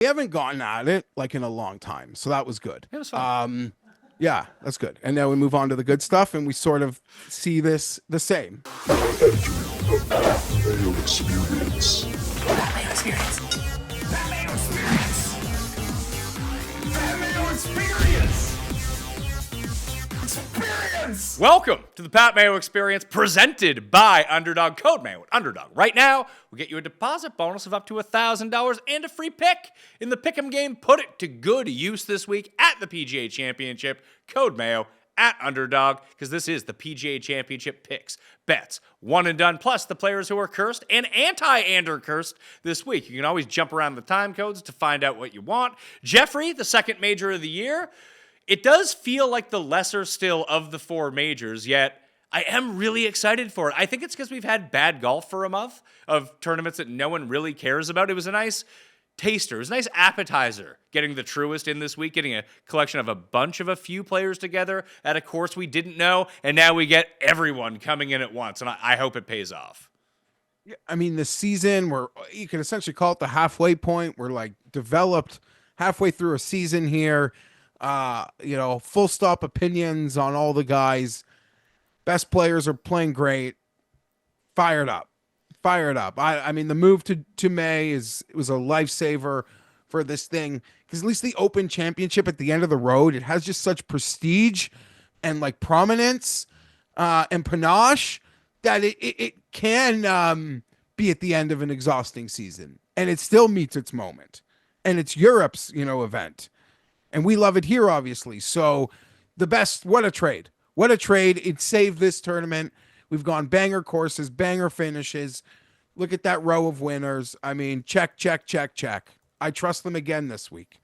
We haven't gotten at it like in a long time, so that was good. It was fun. Yeah, that's good. And now we move on to the good stuff, and we sort of see this the same. Mayo experience. Mayo experience. Mayo experience. Mayo experience. Experience. Welcome to the Pat Mayo Experience, presented by Underdog. Code Mayo at Underdog. Right now, we'll get you a deposit bonus of up to $1,000 and a free pick in the Pick'em game. Put it to good use this week at the PGA Championship. Code Mayo at Underdog, because this is the PGA Championship picks, bets, one and done, plus the players who are cursed and anti-Andercursed this week. You can always jump around the time codes to find out what you want. Jeffrey, the second major of the year. It does feel like the lesser still of the four majors, yet I am really excited for it. I think it's because we've had bad golf for a month of tournaments that no one really cares about. It was a nice taster. It was a nice appetizer getting the Truest in this week, getting a collection of a few players together at a course we didn't know, and now we get everyone coming in at once, and I hope it pays off. Yeah, I mean, the season, you can essentially call it the halfway point. We're like developed halfway through a season here. Full stop opinions on all the guys. Best players are playing great. Fired up. I mean, the move to May was a lifesaver for this thing, because at least the Open Championship at the end of the road, it has just such prestige and like prominence and panache that it can be at the end of an exhausting season, and it still meets its moment. And it's Europe's event. And we love it here, obviously. So the best, what a trade. What a trade. It saved this tournament. We've gone banger courses, banger finishes. Look at that row of winners. I mean, check. I trust them again this week.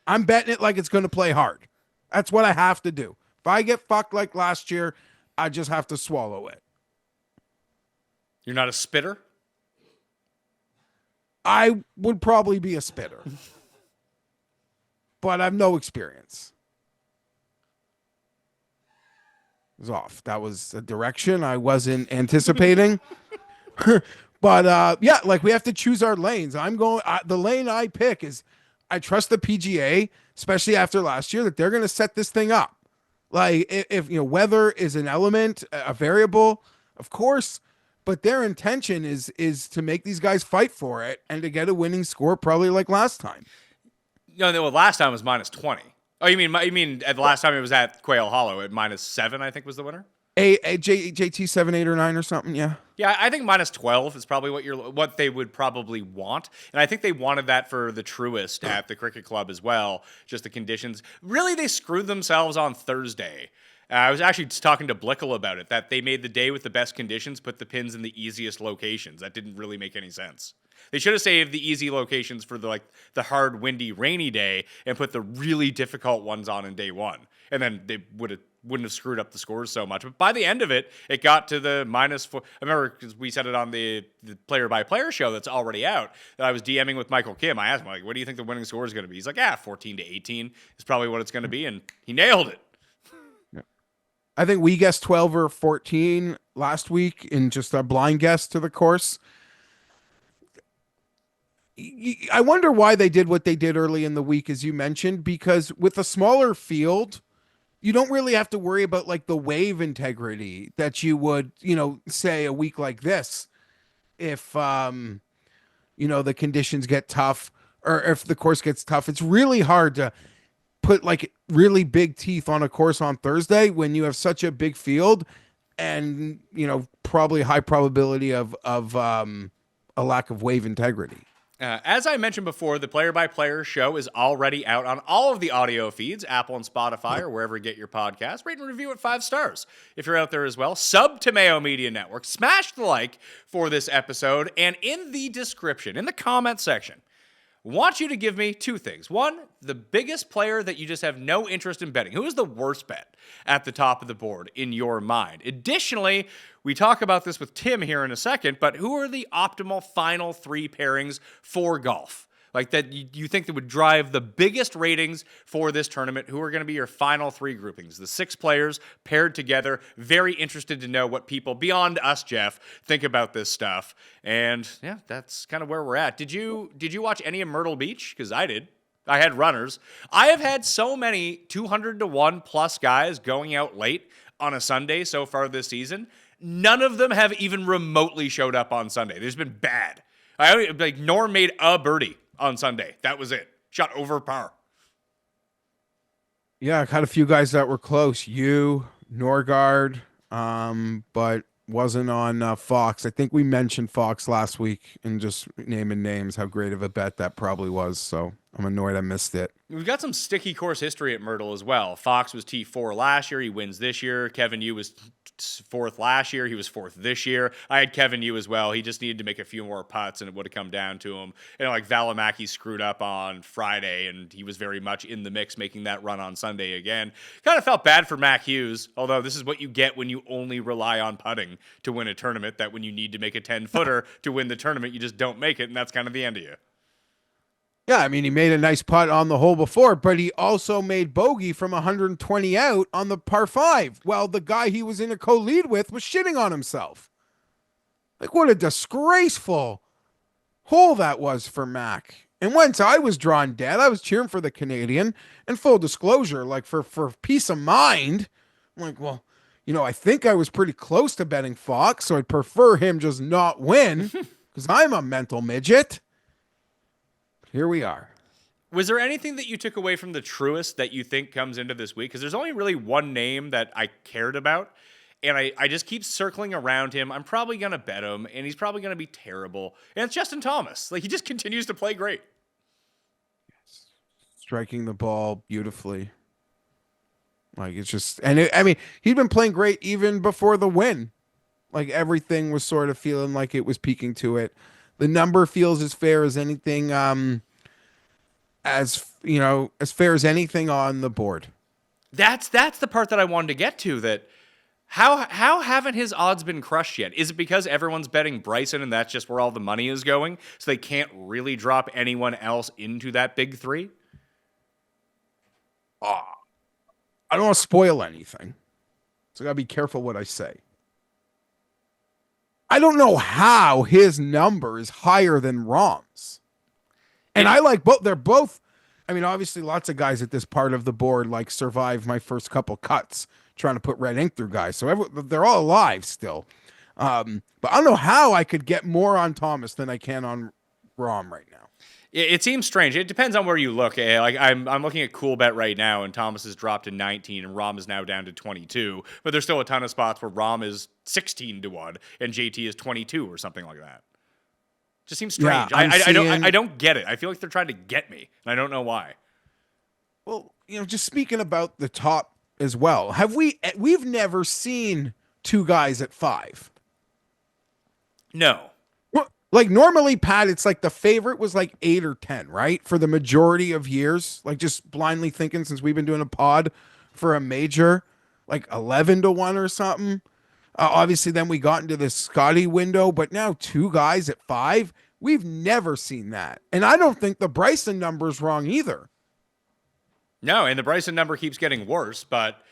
I'm betting it like it's going to play hard. That's what I have to do. If I get fucked like last year, I just have to swallow it. You're not a spitter? I would probably be a spitter. But I have no experience. It was off. That was a direction I wasn't anticipating. But we have to choose our lanes. The lane I pick is, I trust the PGA, especially after last year, that they're going to set this thing up. Like, if weather is an element, a variable, of course, but their intention is to make these guys fight for it and to get a winning score, probably like last time. Last time was minus 20. Oh, you mean at the last time it was at Quail Hollow at minus 7, I think was the winner? JT 7, 8, or 9 or something, yeah. Yeah, I think minus 12 is probably what they would probably want. And I think they wanted that for the Truest at the Cricket Club as well, just the conditions. Really, they screwed themselves on Thursday. I was actually just talking to Blickle about it, that they made the day with the best conditions, put the pins in the easiest locations. That didn't really make any sense. They should have saved the easy locations for the hard, windy, rainy day and put the really difficult ones on in day one. And then they wouldn't have screwed up the scores so much. But by the end of it, it got to the minus 4. I remember, because we said it on the player-by-player show that's already out, that I was DMing with Michael Kim. I asked him, what do you think the winning score is going to be? He's like, 14 to 18 is probably what it's going to be. And he nailed it. I think we guessed 12 or 14 last week in just a blind guess to the course. I wonder why they did what they did early in the week, as you mentioned, because with a smaller field, you don't really have to worry about like the wave integrity that you would, say a week like this. If, the conditions get tough, or if the course gets tough, it's really hard to put like really big teeth on a course on Thursday when you have such a big field and, probably high probability of a lack of wave integrity. As I mentioned before, the player-by-player show is already out on all of the audio feeds, Apple and Spotify, or wherever you get your podcast. Rate and review it 5 stars if you're out there as well. Sub to Mayo Media Network. Smash the like for this episode. And in the description, in the comment section, want you to give me 2 things. 1, the biggest player that you just have no interest in betting. Who is the worst bet at the top of the board in your mind? Additionally, we talk about this with Tim here in a second, but who are the optimal final 3 pairings for golf? like that you think that would drive the biggest ratings for this tournament? Who are going to be your final 3 groupings? The 6 players paired together. Very interested to know what people beyond us, Jeff, think about this stuff. And yeah, that's kind of where we're at. Did you watch any of Myrtle Beach? Because I did. I had runners. I have had so many 200 to 1 plus guys going out late on a Sunday so far this season. None of them have even remotely showed up on Sunday. They've been bad. Norm made a birdie on Sunday. That was it. Shot over par. Yeah, I had a few guys that were close. You, Norgard, but wasn't on Fox. I think we mentioned Fox last week and just naming names, how great of a bet that probably was. So I'm annoyed I missed it. We've got some sticky course history at Myrtle as well. Fox was T4 last year. He wins this year. Kevin Yu was 4th last year. He was 4th this year. I had Kevin Yu as well. He just needed to make a few more putts, and it would have come down to him. And like Valimaki screwed up on Friday, and he was very much in the mix making that run on Sunday again. Kind of felt bad for Mac Hughes, although this is what you get when you only rely on putting to win a tournament, that when you need to make a 10-footer to win the tournament, you just don't make it, and that's kind of the end of you. Yeah, I mean, he made a nice putt on the hole before, but he also made bogey from 120 out on the par 5 while the guy he was in a co-lead with was shitting on himself. Like, what a disgraceful hole that was for Mac. And once I was drawn dead, I was cheering for the Canadian. And full disclosure, like for peace of mind, I'm like, well, you know, I think I was pretty close to betting Fox, so I'd prefer him just not win because I'm a mental midget. Here we are. Was there anything that you took away from the Truist that you think comes into this week? Because there's only really one name that I cared about, and I just keep circling around him. I'm probably going to bet him, and he's probably going to be terrible. And it's Justin Thomas. Like, he just continues to play great. Yes. Striking the ball beautifully. Like, it's just, and I mean, he'd been playing great even before the win. Like, everything was sort of feeling like it was peaking to it. The number feels as fair as anything, as you know, as fair as anything on the board. That's the part that I wanted to get to. That how haven't his odds been crushed yet? Is it because everyone's betting Bryson and that's just where all the money is going, so they can't really drop anyone else into that big 3? I don't want to spoil anything, so I gotta be careful what I say. I don't know how his number is higher than Rahm's. And I like both. They're both, I mean, obviously lots of guys at this part of the board like survived my first couple cuts trying to put red ink through guys. So they're all alive still. But I don't know how I could get more on Thomas than I can on Rahm right now. It seems strange. It depends on where you look. Like I'm looking at Cool Bet right now, and Thomas has dropped to 19, and Rahm is now down to 22. But there's still a ton of spots where Rahm is 16 to 1, and JT is 22 or something like that. Just seems strange. Yeah, I don't get it. I feel like they're trying to get me, and I don't know why. Well, you know, just speaking about the top as well, we've never seen 2 guys at 5. No. Like normally, Pat, it's like the favorite was like 8 or 10, right? For the majority of years, like just blindly thinking since we've been doing a pod for a major, like 11 to 1 or something. Obviously, then we got into this Scotty window, but now 2 guys at 5, we've never seen that. And I don't think the Bryson number is wrong either. No, and the Bryson number keeps getting worse, but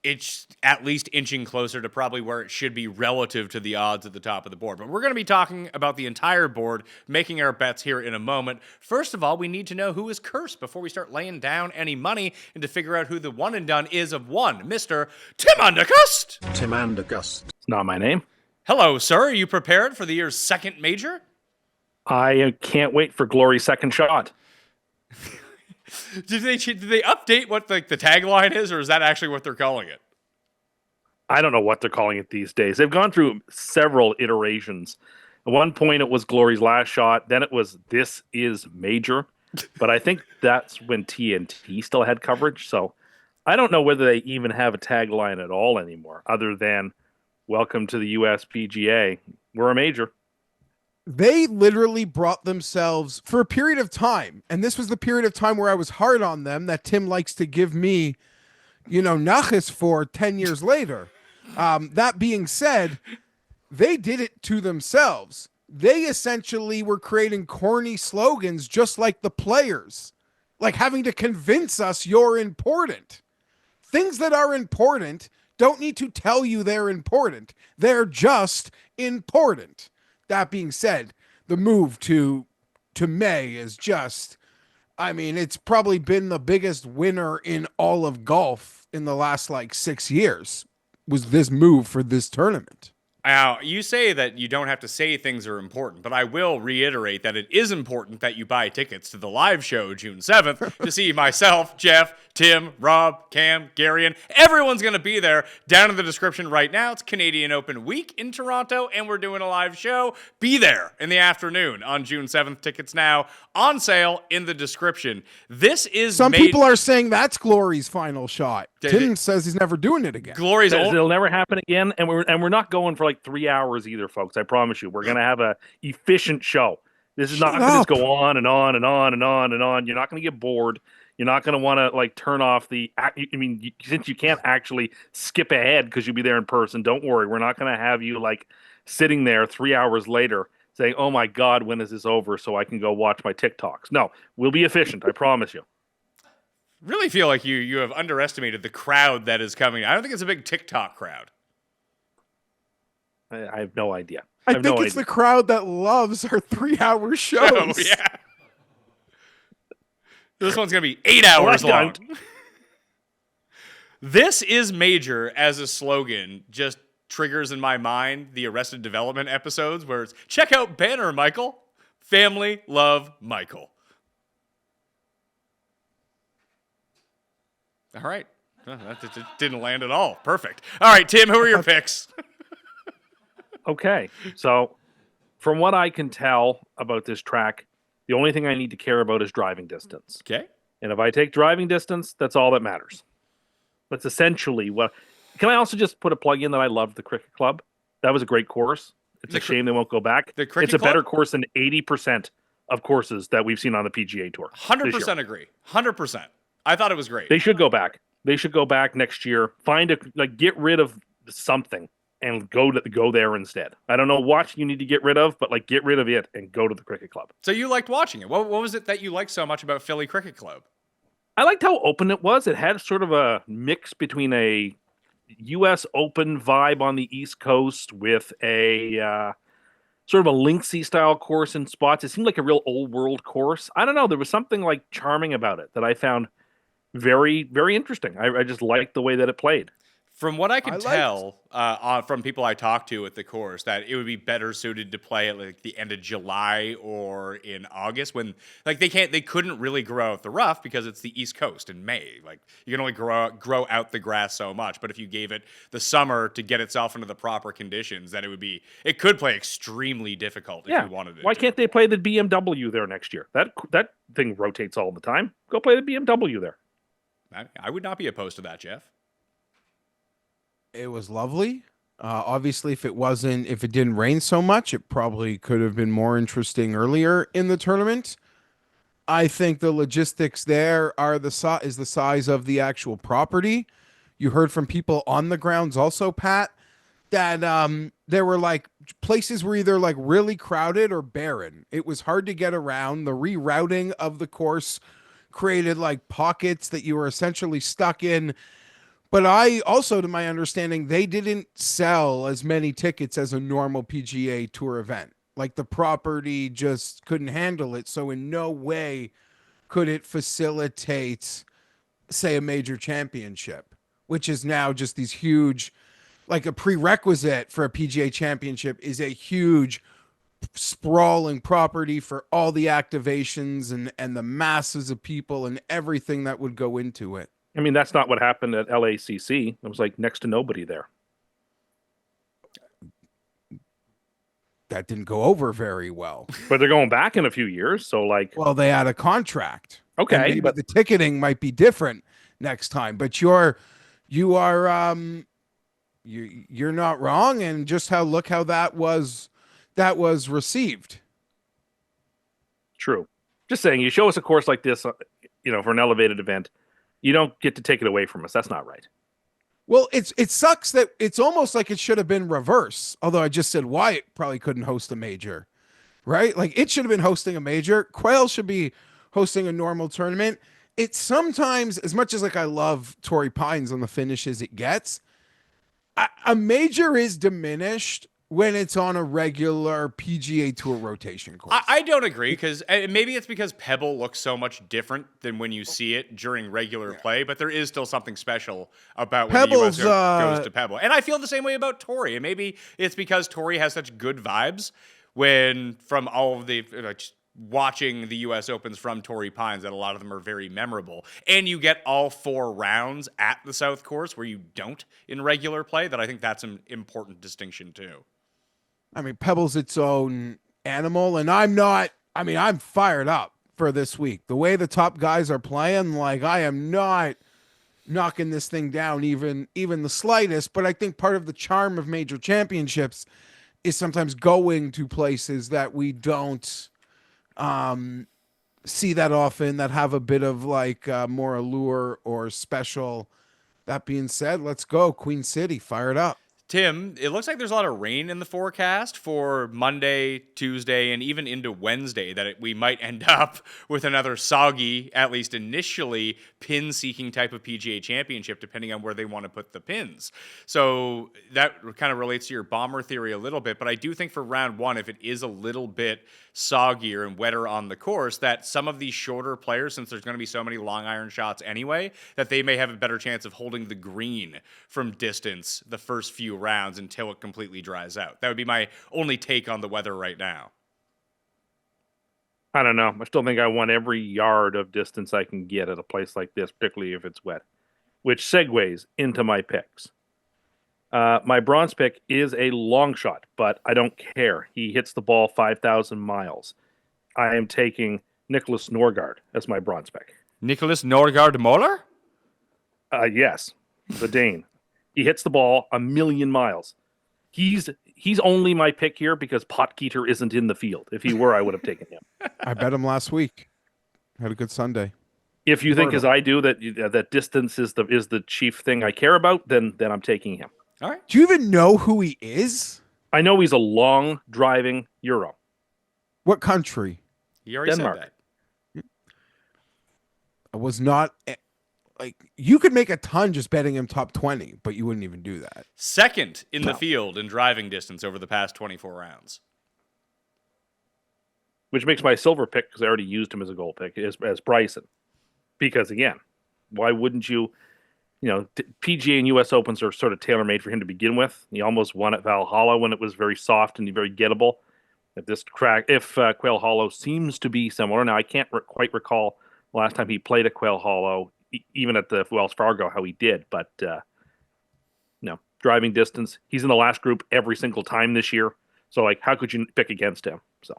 it's at least inching closer to probably where it should be relative to the odds at the top of the board. But we're going to be talking about the entire board, making our bets here in a moment. First of all, we need to know who is cursed before we start laying down any money and to figure out who the one and done is of one, Mr. Tim Andercursed. Tim Andercursed. It's not my name. Hello, sir. Are you prepared for the year's second major? I can't wait for Glory's second shot. Did they update what the tagline is, or is that actually what they're calling it? I don't know what they're calling it these days. They've gone through several iterations. At one point, it was Glory's last shot. Then it was This Is Major. But I think that's when TNT still had coverage. So I don't know whether they even have a tagline at all anymore, other than Welcome to the US PGA. We're a major. They literally brought themselves for a period of time, and this was the period of time where I was hard on them that Tim likes to give me, you know, nachas for 10 years later. That being said, they did it to themselves. they essentially were creating corny slogans just like the players, like having to convince us you're important. Things that are important don't need to tell you they're important. They're just important. That being said, the move to May is just, I mean, it's probably been the biggest winner in all of golf in the last like 6 years, was this move for this tournament. Now, you say that you don't have to say things are important, but I will reiterate that it is important that you buy tickets to the live show June 7th to see myself, Jeff, Tim, Rob, Cam, Gary, and everyone's going to be there. Down in the description right now, it's Canadian Open week in Toronto, and we're doing a live show. Be there in the afternoon on June 7th. Tickets now on sale in the description. This is Some people are saying that's Glory's final shot. Did Tim it- says he's never doing it again. Glory's old. It'll never happen again, and we're not going for like 3 hours either, folks. I promise you, we're gonna have a efficient show. This is not going to just go on and on and on and on and on. You're not going to get bored. You're not going to want to like turn off the. I mean, since you can't actually skip ahead because you'll be there in person. Don't worry, we're not going to have you like sitting there 3 hours later saying, "Oh my God, when is this over?" So I can go watch my TikToks. No, we'll be efficient. I promise you. Really feel like you have underestimated the crowd that is coming. I don't think it's a big TikTok crowd. I have no idea. I have think no it's idea. the crowd that loves our 3-hour shows. Oh, yeah. This one's going to be 8 hours Well, I long. This is major as a slogan just triggers in my mind the Arrested Development episodes where it's check out Banner, Michael. Family, love, Michael. All right. That didn't land at all. Perfect. All right, Tim, who are your picks? Okay, so from what I can tell about this track, the only thing I need to care about is driving distance. Okay. And if I take driving distance, that's all that matters. That's essentially what. Can I also just put a plug in that I love the Cricket Club? That was a great course. It's a shame they won't go back. The Cricket It's a Club? better course than 80% of courses that we've seen on the PGA Tour. this year. 100% agree. 100%. I thought it was great. They should go back. They should go back next year. Get rid of something and go there instead. I don't know what you need to get rid of, but like get rid of it and go to the Cricket Club. So you liked watching it. What was it that you liked so much about Philly Cricket Club? I liked how open it was. It had sort of a mix between a U.S. Open vibe on the East Coast with a sort of a linksy style course in spots. It seemed like a real old world course. I don't know. There was something like charming about it that I found very, very interesting. I just liked the way that it played. From what I could tell from people I talked to at the course, that it would be better suited to play at like the end of July or in August when like they couldn't really grow out the rough because it's the East Coast in May. Like you can only grow out the grass so much. But if you gave it the summer to get itself into the proper conditions, then it could play extremely difficult if you wanted it. Why can't they play the BMW there next year? That thing rotates all the time. Go play the BMW there. I would not be opposed to that, Jeff. It was lovely. Obviously, if it didn't rain so much, it probably could have been more interesting earlier in the tournament. I think the logistics there is the size of the actual property. You heard from people on the grounds also, Pat, that there were like places were either like really crowded or barren. It was hard to get around. The rerouting of the course created like pockets that you were essentially stuck in. But I also, to my understanding, they didn't sell as many tickets as a normal PGA Tour event. Like the property just couldn't handle it. So in no way could it facilitate, say, a major championship, which is now just these huge, like a prerequisite for a PGA Championship is a huge sprawling property for all the activations and the masses of people and everything that would go into it. I mean, that's not what happened at LACC. It was like next to nobody there. That didn't go over very well. But they're going back in a few years, so like. Well, they had a contract. Okay, and maybe but the ticketing might be different next time. But you're not wrong, and just look how that was received. True. Just saying, you show us a course like this, for an elevated event. You don't get to take it away from us. That's not right. Well, it sucks that it's almost like it should have been reverse. Although I just said Wyatt probably couldn't host a major. right? Like it should have been hosting a major. Quail should be hosting a normal tournament. It's sometimes, as much as like I love Torrey Pines on the finishes it gets, a major is diminished when it's on a regular PGA Tour rotation course. I don't agree because maybe it's because Pebble looks so much different than when you see it during regular play, but there is still something special about when Pebble's, the US goes to Pebble. And I feel the same way about Torrey. And maybe it's because Torrey has such good vibes when from all of the just watching the US Opens from Torrey Pines that a lot of them are very memorable. And you get all 4 rounds at the South Course where you don't in regular play, that I think that's an important distinction too. I mean, Pebble's its own animal, and I'm fired up for this week. The way the top guys are playing, like I am not knocking this thing down even the slightest, but I think part of the charm of major championships is sometimes going to places that we don't see that often, that have a bit of like more allure or special. That being said, let's go Queen City, fired up. Tim, it looks like there's a lot of rain in the forecast for Monday, Tuesday, and even into Wednesday, that we might end up with another soggy, at least initially, pin-seeking type of PGA Championship, depending on where they want to put the pins. So that kind of relates to your bomber theory a little bit, but I do think for round 1, if it is a little bit soggier and wetter on the course, that some of these shorter players, since there's going to be so many long iron shots anyway, that they may have a better chance of holding the green from distance the first few rounds until it completely dries out. That would be my only take on the weather right now. I don't know. I still think I want every yard of distance I can get at a place like this, particularly if it's wet, which segues into my picks. My bronze pick is a long shot, but I don't care. He hits the ball 5,000 miles. I am taking Nicholas Norgard as my bronze pick. Nicholas Norgard Moller? Yes, the Dane. He hits the ball 1,000,000 miles. He's only my pick here because Potgieter isn't in the field. If he were, I would have taken him. I bet him last week. Had a good Sunday. If you think as I do that distance is the chief thing I care about, then I'm taking him. All right. Do you even know who he is? I know he's a long driving Euro. What country? He already Denmark. said that. I was not like, you could make a ton just betting him top 20, but you wouldn't even do that. Second in the field in driving distance over the past 24 rounds. Which makes my silver pick, because I already used him as a goal pick, as Bryson. Because again, why wouldn't you? PGA and US Opens are sort of tailor-made for him to begin with. He almost won at Valhalla when it was very soft and very gettable. If Quail Hollow seems to be similar, now I can't quite recall the last time he played at Quail Hollow, even at the Wells Fargo, how he did. But driving distance, he's in the last group every single time this year. So like, how could you pick against him? So.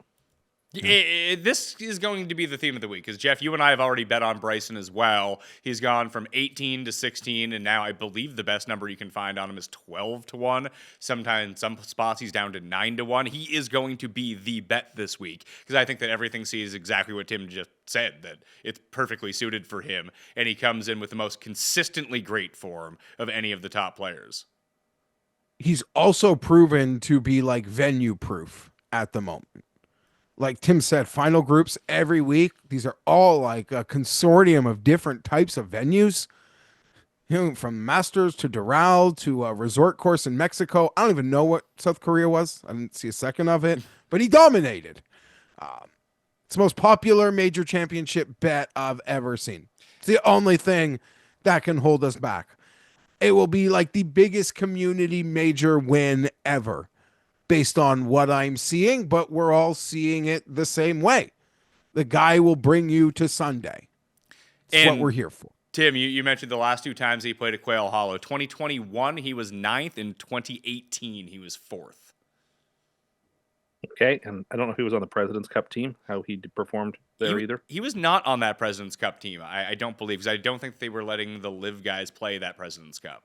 This is going to be the theme of the week, because Jeff, you and I have already bet on Bryson as well. He's gone from 18 to 16, and now I believe the best number you can find on him is 12 to 1. Sometimes some spots he's down to 9 to 1. He is going to be the bet this week, because I think that everything sees exactly what Tim just said, that it's perfectly suited for him, and he comes in with the most consistently great form of any of the top players. He's also proven to be like venue proof at the moment. Like Tim said, final groups every week. These are all like a consortium of different types of venues. From Masters to Doral to a resort course in Mexico. I don't even know what South Korea was. I didn't see a second of it, but he dominated. It's the most popular major championship bet I've ever seen. It's the only thing that can hold us back. It will be like the biggest community major win ever, based on what I'm seeing, but we're all seeing it the same way. The guy will bring you to Sunday. It's what we're here for. Tim, you mentioned the last 2 times he played at Quail Hollow. 2021, he was 9th. In 2018, he was 4th. Okay, and I don't know if he was on the President's Cup team, how he performed there either. He was not on that President's Cup team, I don't believe, because I don't think they were letting the live guys play that President's Cup.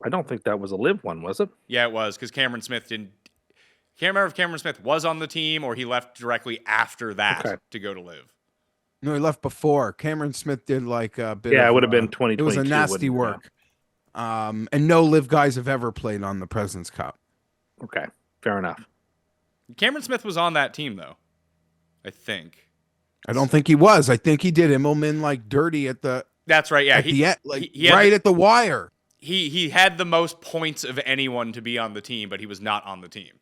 I don't think that was a live one, was it? Yeah, it was, because Cameron Smith didn't. Can't remember if Cameron Smith was on the team or he left directly after that to go to live. No, he left before. Cameron Smith did like a bit. Yeah, it would have been 2022. It was a nasty work. And no live guys have ever played on the President's Cup. Okay, fair enough. Cameron Smith was on that team, though. I think. I don't think he was. I think he did Immelman like dirty at the That's right. Yeah, at the end, like he had right at the wire. he had the most points of anyone to be on the team, but he was not on the team.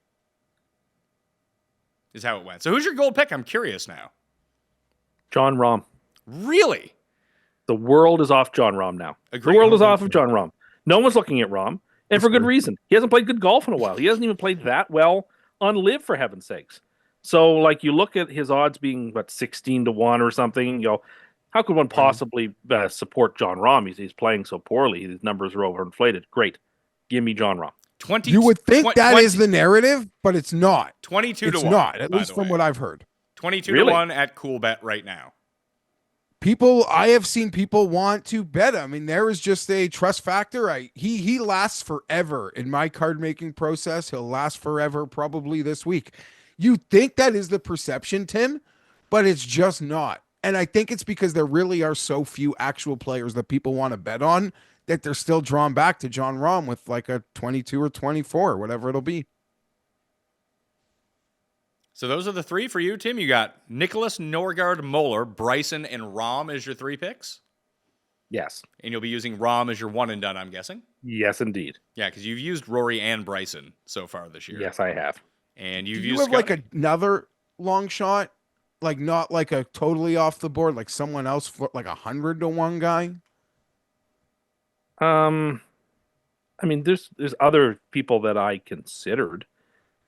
Is how it went. So who's your gold pick? I'm curious now. John Rahm. Really? The world is off John Rahm now. Agreed. The world is off of John Rahm. No one's looking at Rahm, and for good reason. He hasn't played good golf in a while. He hasn't even played that well on Live, for heaven's sakes. So, like, you look at his odds being, 16-1 or something, how could one possibly support John Rahm? He's playing so poorly. His numbers are overinflated. Great. Give me John Rahm. You would think that is the narrative, but it's not. 22 to 1. It's not, at least from what I've heard. 22 to 1 at CoolBet right now. I have seen people want to bet him. I mean, there is just a trust factor. He lasts forever in my card making process. He'll last forever, probably this week. You think that is the perception, Tim, but it's just not. And I think it's because there really are so few actual players that people want to bet on that they're still drawn back to John Rahm with like a 22 or 24, whatever it'll be. So those are the three for you, Tim. You got Nicholas, Norgard, Moeller, Bryson, and Rahm as your three picks. Yes. And you'll be using Rahm as your one and done, I'm guessing. Yes, indeed. Yeah, because you've used Rory and Bryson so far this year. Yes, I have. And Do you've you used have like another long shot, like not like a totally off the board, like someone else for like 100 to 1 guy? I mean, there's other people that I considered.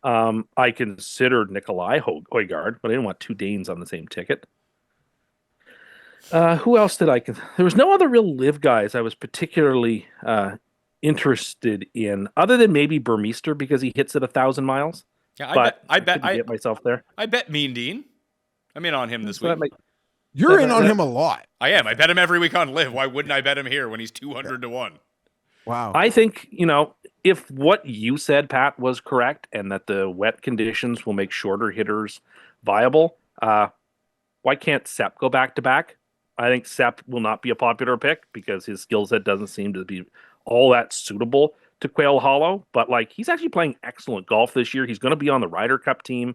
I considered Nikolai Højgaard, but I didn't want two Danes on the same ticket. Who else did I consider? There was no other real live guys I was particularly interested in, other than maybe Burmeister because he hits at 1,000 miles. Yeah, I bet get myself there. I bet Mean Dean. I'm in on him this week. You're in on him a lot. I am. I bet him every week on Live. Why wouldn't I bet him here when he's 200 to 1? Wow. I think, if what you said, Pat, was correct and that the wet conditions will make shorter hitters viable, why can't Sepp go back-to-back? I think Sepp will not be a popular pick because his skill set doesn't seem to be all that suitable to Quail Hollow. But, he's actually playing excellent golf this year. He's going to be on the Ryder Cup team.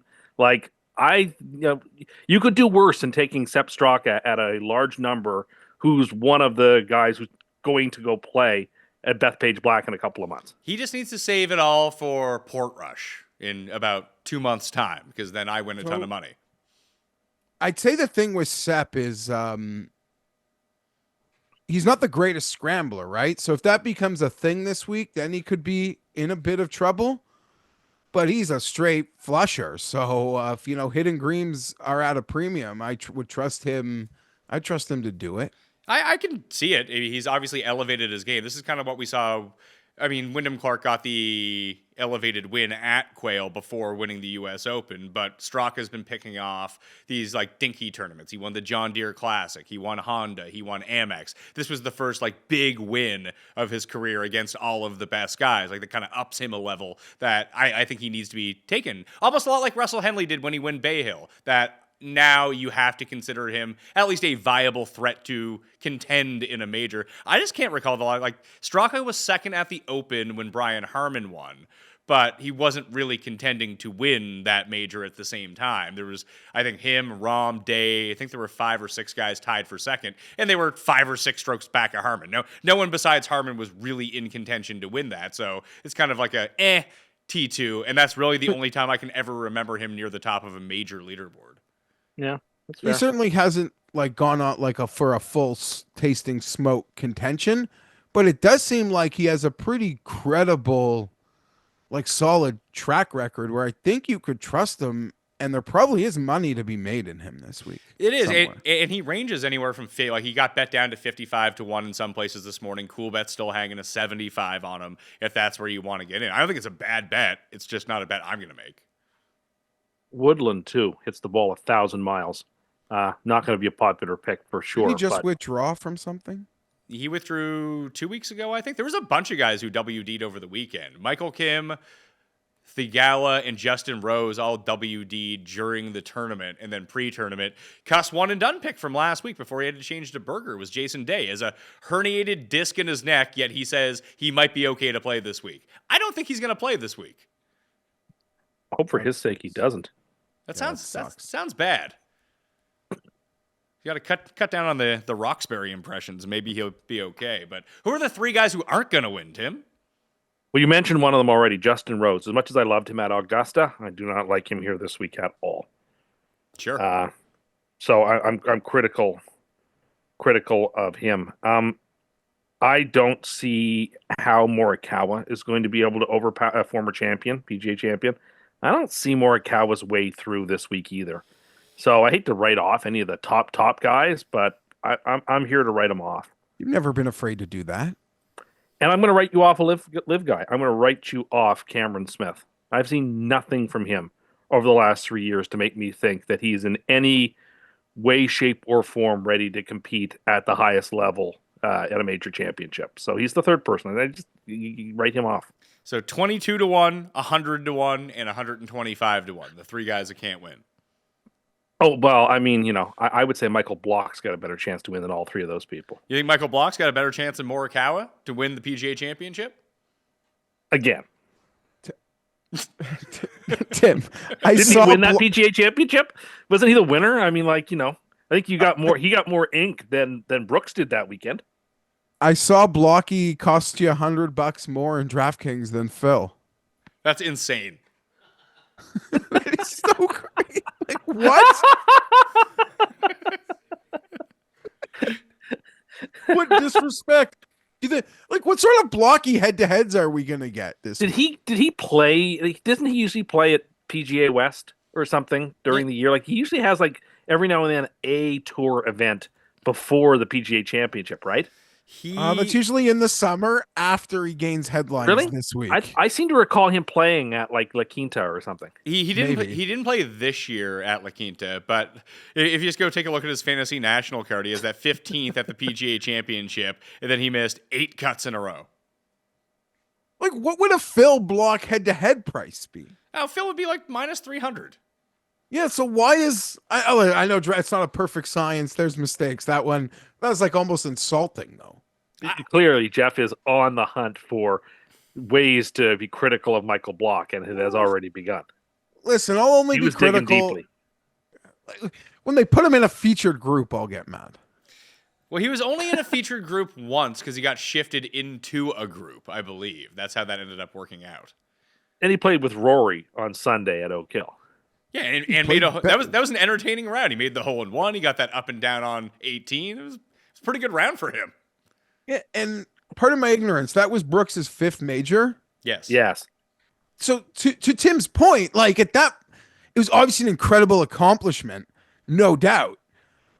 You could do worse in taking Sepp Straka at a large number who's one of the guys who's going to go play at Bethpage Black in a couple of months. He just needs to save it all for Portrush in about 2 months' time, because then I win a ton of money. I'd say the thing with Sepp is he's not the greatest scrambler, right? So if that becomes a thing this week, then he could be in a bit of trouble. But he's a straight flusher. So if hitting greens are at a premium, I would trust him. I trust him to do it. I can see it. He's obviously elevated his game. This is kind of what we saw. I mean, Wyndham Clark got the elevated win at Quail before winning the U.S. Open, but Straka's been picking off these dinky tournaments. He won the John Deere Classic. He won Honda. He won Amex. This was the first big win of his career against all of the best guys. That kind of ups him a level that I think he needs to be taken. Almost a lot like Russell Henley did when he won Bay Hill. That now you have to consider him at least a viable threat to contend in a major. I just can't recall Straka was second at the Open when Brian Harman won, but he wasn't really contending to win that major at the same time. There was, I think, him, Rahm, Day. I think there were 5 or 6 guys tied for second, and they were 5 or 6 strokes back of Harman. No one besides Harman was really in contention to win that, so it's kind of like a T2, and that's really the only time I can ever remember him near the top of a major leaderboard. Yeah, that's He fair. certainly hasn't gone out for a full tasting smoke contention, but it does seem like he has a pretty credible, solid track record where I think you could trust him, and there probably is money to be made in him this week. It is, and he ranges anywhere from he got bet down to 55 to 1 in some places this morning. CoolBet's still hanging a 75 on him if that's where you want to get in. I don't think it's a bad bet. It's just not a bet I'm going to make. Woodland, too, hits the ball 1,000 miles. Not going to be a popular pick for sure. Did he just withdraw from something? He withdrew 2 weeks ago, I think. There was a bunch of guys who WD'd over the weekend. Michael Kim, Thigala, and Justin Rose all WD'd during the tournament and then pre-tournament. Cust one and done pick from last week before he had to change to Burger was Jason Day. As a herniated disc in his neck, yet he says he might be okay to play this week. I don't think he's going to play this week. Hope for his sake he doesn't. That sounds bad. You got to cut down on the Roxbury impressions. Maybe he'll be okay. But who are the 3 guys who aren't going to win, Tim? Well, you mentioned one of them already, Justin Rose. As much as I loved him at Augusta, I do not like him here this week at all. Sure. So I'm critical of him. I don't see how Morikawa is going to be able to overpower a former champion, PGA champion. I don't see Morikawa's way through this week either. So I hate to write off any of the top guys, but I'm here to write them off. You've never been afraid to do that. And I'm going to write you off a live guy. I'm going to write you off Cameron Smith. I've seen nothing from him over the last 3 years to make me think that he's in any way, shape, or form ready to compete at the highest level at a major championship. So he's the third person. You write him off. So 22-1, 100-1, and 125-1. The 3 guys that can't win. Oh, well, I mean, I would say Michael Block's got a better chance to win than all 3 of those people. You think Michael Block's got a better chance than Morikawa to win the PGA Championship? Again. Tim, Didn't he win that PGA Championship? Wasn't he the winner? I mean, I think he got more ink than Brooks did that weekend. I saw Blocky cost you $100 more in DraftKings than Phil. That's insane. It's so great. Like, what? What disrespect? What sort of Blocky head-to-heads are we gonna get this? Did he play? Doesn't he usually play at PGA West or something during the year? He usually has every now and then a tour event before the PGA Championship, right? That's usually in the summer after he gains headlines this week. I seem to recall him playing at La Quinta or something. He didn't play this year at La Quinta, but if you just go take a look at his fantasy national card, he has that 15th at the PGA Championship, and then he missed 8 cuts in a row. What would a Phil Block head-to-head price be? Oh, Phil would be minus 300. Yeah, so why is I know it's not a perfect science. There's mistakes. That was almost insulting though. Clearly, Jeff is on the hunt for ways to be critical of Michael Block, and it has already begun. Listen, I'll only be critical when they put him in a featured group. I'll get mad. Well, he was only in a featured group once because he got shifted into a group, I believe. That's how that ended up working out. And he played with Rory on Sunday at Oak Hill. Yeah, and made that was an entertaining round. He made the hole in 1. He got that up and down on 18. It was a pretty good round for him. Yeah, and part of my ignorance, that was Brooks's 5th major. Yes. So to Tim's point, it was obviously an incredible accomplishment, no doubt.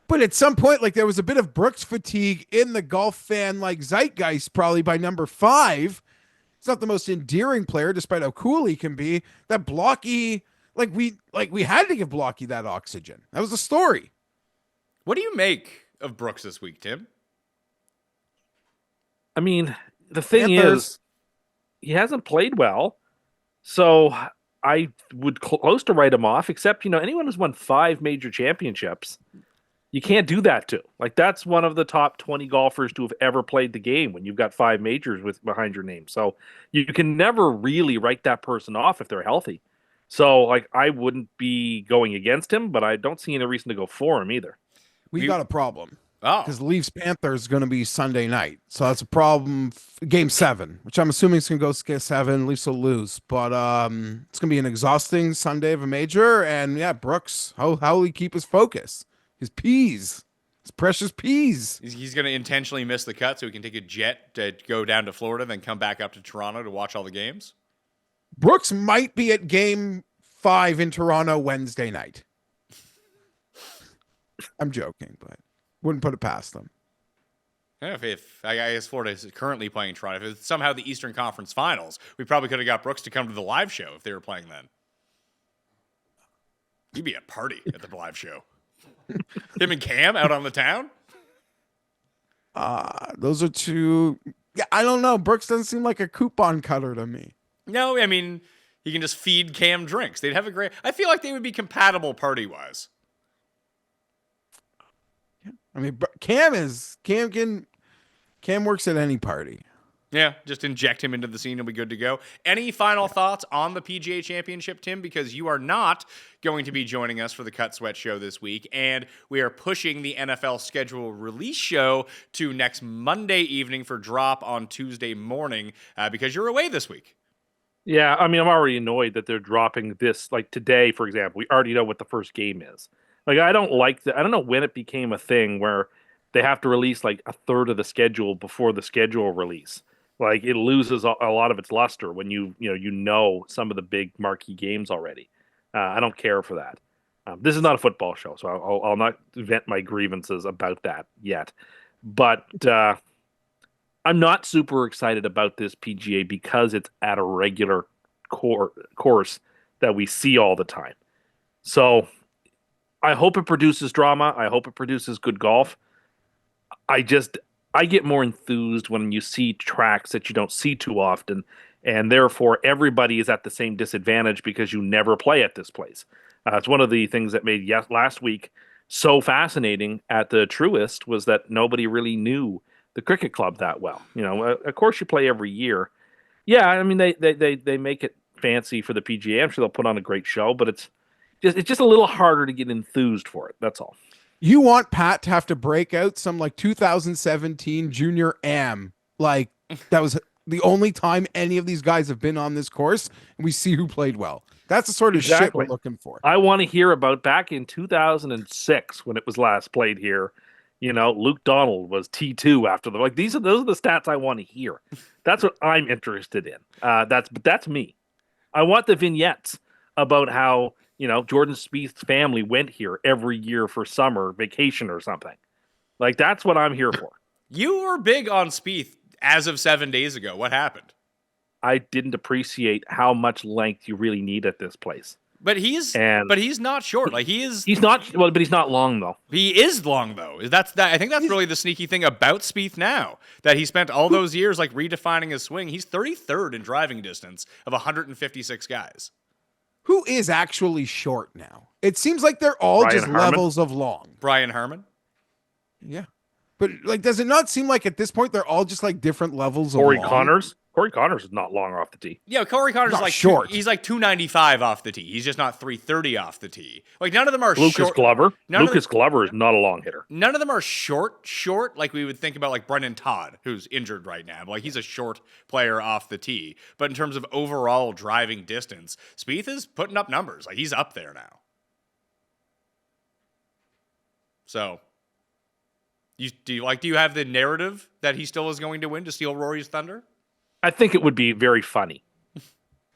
But at some point, there was a bit of Brooks fatigue in the golf fan zeitgeist, probably by number 5. He's not the most endearing player, despite how cool he can be. That Blocky, we had to give Blocky that oxygen. That was the story. What do you make of Brooks this week, Tim? I mean, the thing is, he hasn't played well, so I would close to write him off, except, anyone who's won 5 major championships, you can't do that to. That's one of the top 20 golfers to have ever played the game when you've got 5 majors behind your name. So you can never really write that person off if they're healthy. So, I wouldn't be going against him, but I don't see any reason to go for him either. We got a problem. Oh. Because Leafs Panthers is going to be Sunday night. So that's a problem. Game 7, which I'm assuming is going to go 7. Leafs will lose. But it's going to be an exhausting Sunday of a major. And yeah, Brooks, how will he keep his focus? His peas. His precious peas. He's going to intentionally miss the cut so he can take a jet to go down to Florida, then come back up to Toronto to watch all the games? Brooks might be at game 5 in Toronto Wednesday night. I'm joking, but wouldn't put it past them. Yeah, if I guess Florida is currently playing Toronto, if it's somehow the Eastern Conference Finals, we probably could have got Brooks to come to the live show if they were playing then. He'd be a party at the live show. Him and Cam out on the town? Those are two. Yeah, I don't know. Brooks doesn't seem like a coupon cutter to me. No, I mean, he can just feed Cam drinks. They'd have a great... I feel like they would be compatible party-wise. I mean, Cam works at any party. Yeah, just inject him into the scene and we'll be good to go. Any final thoughts on the PGA Championship, Tim? Because you are not going to be joining us for the Cut Sweat show this week, and we are pushing the NFL schedule release show to next Monday evening for drop on Tuesday morning because you're away this week. Yeah, I mean, I'm already annoyed that they're dropping this. Like today, for example, we already know what the first game is. Like, I don't like that. I don't know when it became a thing where they have to release like a third of the schedule before the schedule release. Like, it loses a lot of its luster when you know some of the big marquee games already. I don't care for that. This is not a football show, so I'll not vent my grievances about that yet. But I'm not super excited about this PGA because it's at a regular course that we see all the time. So I hope it produces drama. I hope it produces good golf. I get more enthused when you see tracks that you don't see too often, and therefore everybody is at the same disadvantage because you never play at this place. It's one of the things that made last week so fascinating at the Truist was that nobody really knew the cricket club that well. Of course you play every year. Yeah, I mean they make it fancy for the PGA. I'm sure they'll put on a great show, but it's just a little harder to get enthused for it. That's all. You want Pat to have to break out some like 2017 Junior Am. Like, that was the only time any of these guys have been on this course, and we see who played well. That's the sort of shit we're looking for. I want to hear about back in 2006 when it was last played here. Luke Donald was T2 after those are the stats I want to hear. That's what I'm interested in. That's me. I want the vignettes about how Jordan Spieth's family went here every year for summer vacation or something. Like, that's what I'm here for. You were big on Spieth as of 7 days ago. What happened? I didn't appreciate how much length you really need at this place. But he's not short. Like, he's not long though. He is long though. I think that's really the sneaky thing about Spieth now, that he spent all those years like redefining his swing. He's 33rd in driving distance of 156 guys. Who is actually short now? It seems like they're all Brian just Harman? levels of long. Brian Harman? Yeah. But like, does it not seem like at this point they're all just like different levels of Corey long? Corey Connors is not long off the tee. Yeah, Corey Connors is like short. He's like 295 off the tee. He's just not 330 off the tee. Like, none of them are short. Lucas Glover is not a long hitter. None of them are short, like we would think about like Brendan Todd, who's injured right now. Like, he's a short player off the tee. But in terms of overall driving distance, Spieth is putting up numbers. Like, he's up there now. So, do you have the narrative that he still is going to win to steal Rory's thunder? I think it would be very funny,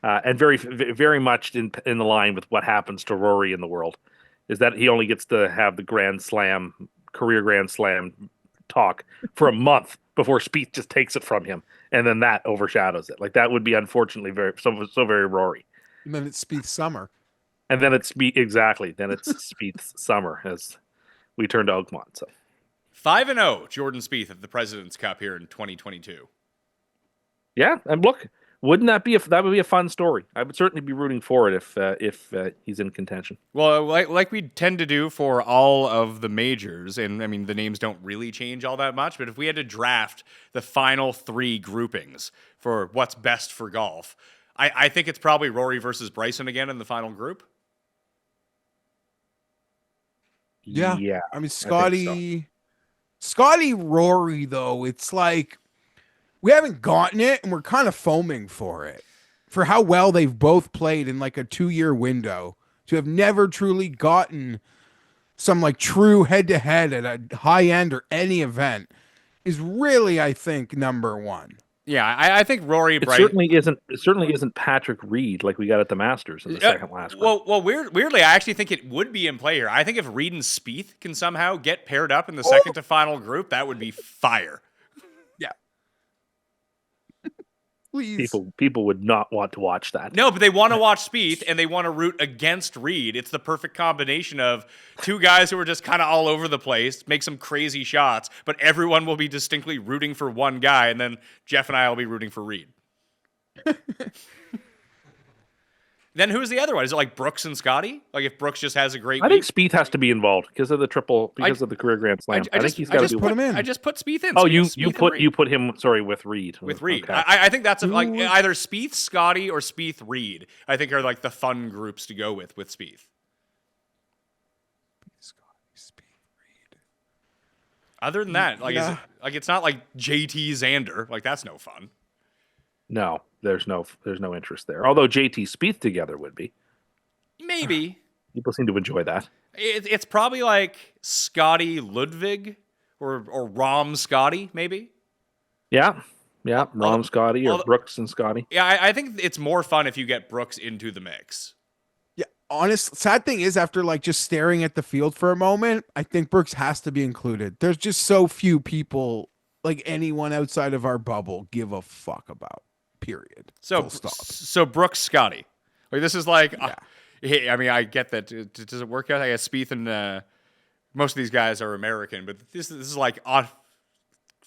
and very, very much in the line with what happens to Rory in the world, is that he only gets to have the career Grand Slam talk for a month before Spieth just takes it from him, and then that overshadows it. Like, that would be unfortunately very Rory. And then it's Spieth's summer. And then it's Then it's Spieth's summer as we turn to Oakmont. So 5-0 Jordan Spieth at the President's Cup here in 2022. Yeah, and look, wouldn't that would be a fun story? I would certainly be rooting for it if he's in contention. Well, like we tend to do for all of the majors, and I mean the names don't really change all that much, but if we had to draft the final three groupings for what's best for golf, I think it's probably Rory versus Bryson again in the final group. Yeah. I mean, Scotty Rory though, it's like, we haven't gotten it, and we're kind of foaming for it, for how well they've both played in like a 2-year window, to have never truly gotten some like true head-to-head at a high end or any event is really, I think, number one. Yeah, I think Rory. It certainly isn't Patrick Reed like we got at the Masters in the second last one. Well, weirdly, I actually think it would be in play here. I think if Reed and Spieth can somehow get paired up in the second to final group, that would be fire. Please. People would not want to watch that. No, but they want to watch Spieth, and they want to root against Reed. It's the perfect combination of two guys who are just kind of all over the place, make some crazy shots, but everyone will be distinctly rooting for one guy, and then Jeff and I will be rooting for Reed. Then who's the other one? Is it like Brooks and Scotty? Like if Brooks just has a great I week? think Spieth has to be involved because of the career Grand Slam. I think he's got to be. put him in. I just put Spieth in. Oh, Spieth you put him. Sorry, with Reed. with Reed. Okay. I think that's like either Spieth, Scotty, or Spieth Reed. I think are like the fun groups to go with Spieth. Other than that, like, is it, like it's not like JT Xander. Like that's no fun. No, there's no interest there. Although JT Spieth together would be. Maybe People seem to enjoy that. it's probably like Scotty Ludwig or Rahm Scotty maybe. Yeah. Rahm Scotty or Brooks and Scotty. Yeah, I think it's more fun if you get Brooks into the mix. Yeah, honest. Sad thing is, after like just staring at the field for a moment, I think Brooks has to be included. There's just so few people, like anyone outside of our bubble, give a fuck about. Period. So Full stop. So Brooks Scotty, like this is like. Hey, I mean, I get that. Does it work out? I guess Spieth and most of these guys are American, but this is like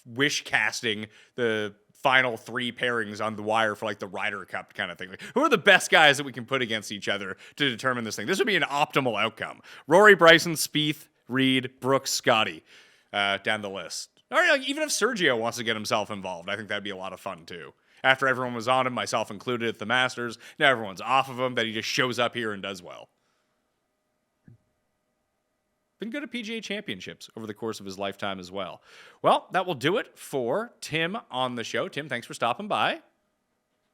wish casting the final 3 pairings on the wire for like the Ryder Cup kind of thing. Like, who are the best guys that we can put against each other to determine this thing? This would be an optimal outcome. Rory, Bryson, Spieth, Reed, Brooks, Scotty, down the list. Or like, even if Sergio wants to get himself involved, I think that'd be a lot of fun too. After everyone was on him, myself included at the Masters, now everyone's off of him, that he just shows up here and does well. Been good at PGA Championships over the course of his lifetime as well. Well, that will do it for Tim on the show. Tim, thanks for stopping by.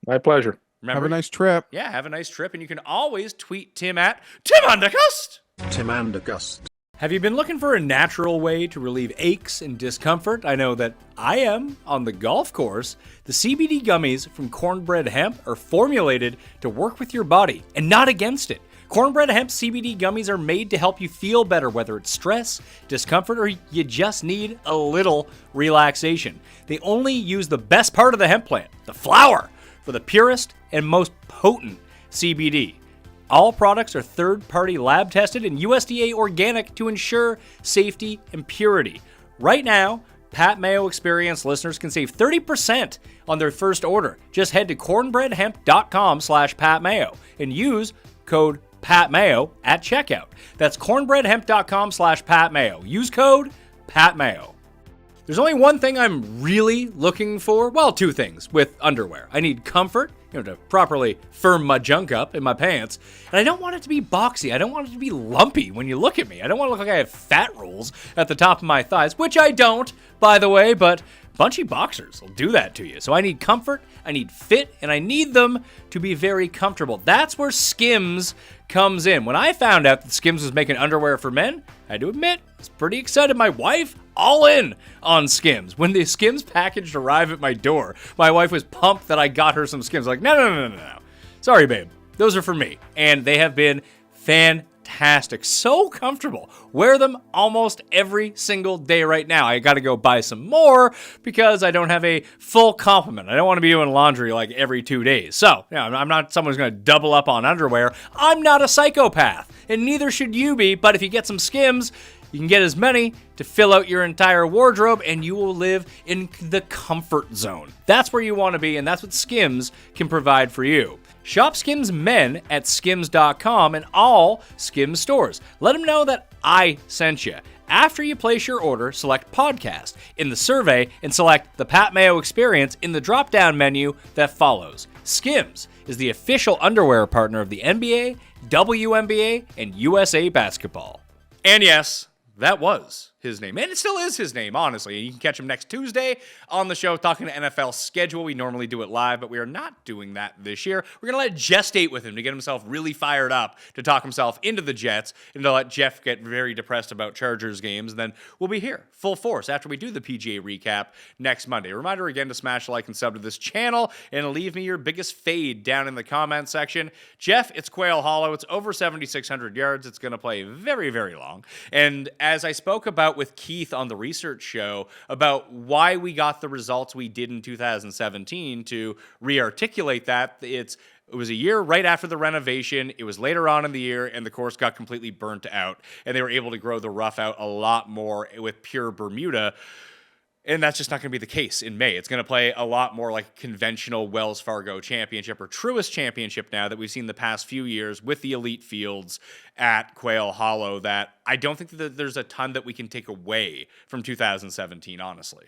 My pleasure. Remember, Have a nice trip. Yeah, have a nice trip. And you can always tweet Tim at Tim Andercursed. Tim Andercursed. Have you been looking for a natural way to relieve aches and discomfort? I know that I am on the golf course. The CBD gummies from Cornbread Hemp are formulated to work with your body and not against it. Cornbread Hemp CBD gummies are made to help you feel better, whether it's stress, discomfort, or you just need a little relaxation. They only use the best part of the hemp plant, the flower, for the purest and most potent CBD. All products are third-party lab tested and USDA organic to ensure safety and purity. Right now, Pat Mayo Experience listeners can save 30% on their first order. Just head to cornbreadhemp.com/PatMayo and use code PatMayo at checkout. That's cornbreadhemp.com/PatMayo. Use code PatMayo. There's only one thing I'm really looking for. Well, 2 things with underwear. I need comfort, to properly firm my junk up in my pants. And I don't want it to be boxy. I don't want it to be lumpy when you look at me. I don't want to look like I have fat rolls at the top of my thighs, which I don't, by the way, but bunchy boxers will do that to you. So I need comfort, I need fit, and I need them to be very comfortable. That's where Skims comes in. When I found out that Skims was making underwear for men, I had to admit, I was pretty excited. My wife, all in on Skims. When the Skims package arrived at my door, my wife was pumped that I got her some Skims. Like, no. Sorry, babe. Those are for me. And they have been fantastic. So comfortable. Wear them almost every single day right now. I got to go buy some more because I don't have a full complement. I don't want to be doing laundry like every 2 days. So, I'm not someone who's going to double up on underwear. I'm not a psychopath, and neither should you be. But if you get some Skims, you can get as many to fill out your entire wardrobe, and you will live in the comfort zone. That's where you want to be, and that's what Skims can provide for you. Shop Skims Men at skims.com and all Skims stores. Let them know that I sent you. After you place your order, select Podcast in the survey and select the Pat Mayo Experience in the drop-down menu that follows. Skims is the official underwear partner of the NBA, WNBA, and USA Basketball. And yes, that was his name. And it still is his name, honestly. And you can catch him next Tuesday on the show talking to NFL schedule. We normally do it live, but we are not doing that this year. We're going to let gestate with him to get himself really fired up, to talk himself into the Jets, and to let Jeff get very depressed about Chargers games. And then we'll be here, full force, after we do the PGA recap next Monday. A reminder again to smash like and sub to this channel, and leave me your biggest fade down in the comment section. Jeff, it's Quail Hollow. It's over 7,600 yards. It's going to play very, very long. And as I spoke about with Keith on the research show about why we got the results we did in 2017, to re-articulate that, it was a year right after the renovation. It was later on in the year, and the course got completely burnt out, and they were able to grow the rough out a lot more with pure Bermuda. And that's just not going to be the case in May. It's going to play a lot more like conventional Wells Fargo Championship or Truist Championship now that we've seen the past few years with the elite fields at Quail Hollow, that I don't think that there's a ton that we can take away from 2017, honestly.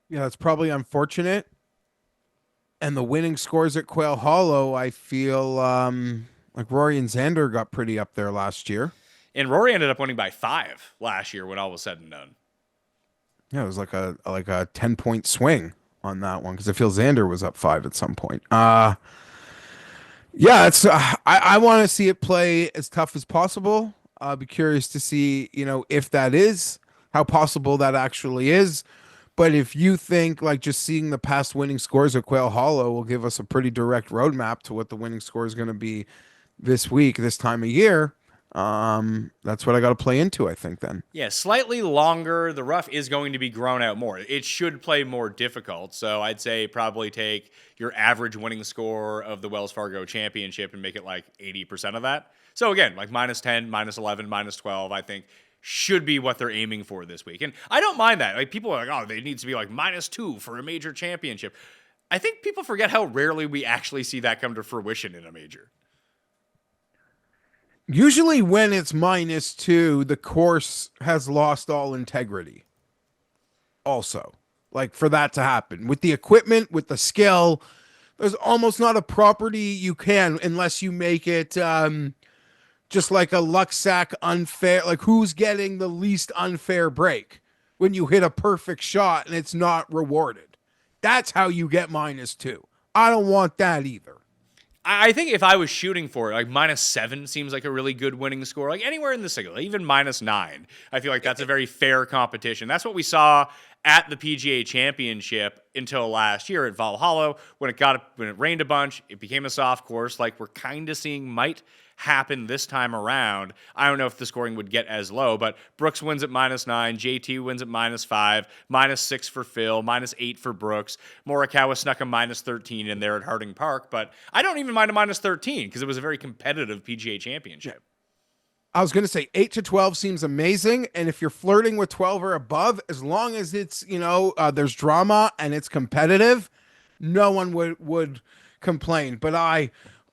Yeah, that's probably unfortunate. And the winning scores at Quail Hollow, I feel like Rory and Xander got pretty up there last year. And Rory ended up winning by 5 last year when all was said and done. Yeah, it was like a 10-point swing on that one because I feel Xander was up 5 at some point. Yeah, it's I want to see it play as tough as possible. I'll be curious to see, if that is how possible that actually is. But if you think like just seeing the past winning scores at Quail Hollow will give us a pretty direct roadmap to what the winning score is going to be this week, this time of year, that's what I got to play into, I think, then. Yeah, slightly longer. The rough is going to be grown out more. It should play more difficult. So I'd say probably take your average winning score of the Wells Fargo Championship and make it like 80% of that. So again, like -10, -11, -12, I think should be what they're aiming for this week. And I don't mind that. Like, people are like, oh, they need to be like -2 for a major championship. I think people forget how rarely we actually see that come to fruition in a major. Usually when it's -2, the course has lost all integrity. Also, like for that to happen with the equipment, with the skill, there's almost not a property you can unless you make it just like a luck sack unfair. Like who's getting the least unfair break when you hit a perfect shot and it's not rewarded. That's how you get -2. I don't want that either. I think if I was shooting for it, like -7 seems like a really good winning score. Like anywhere in the single, even -9. I feel like that's a very fair competition. That's what we saw at the PGA Championship until last year at Valhalla when it rained a bunch. It became a soft course, like we're kind of seeing might happen this time around. I don't know if the scoring would get as low, but Brooks wins at -9, JT wins at -5, -6 for Phil, -8 for Brooks. Morikawa snuck a -13 in there at Harding Park, but I don't even mind a -13 because it was a very competitive PGA Championship. I was going to say 8 to 12 seems amazing. And if you're flirting with 12 or above, as long as it's, there's drama and it's competitive, no one would complain. But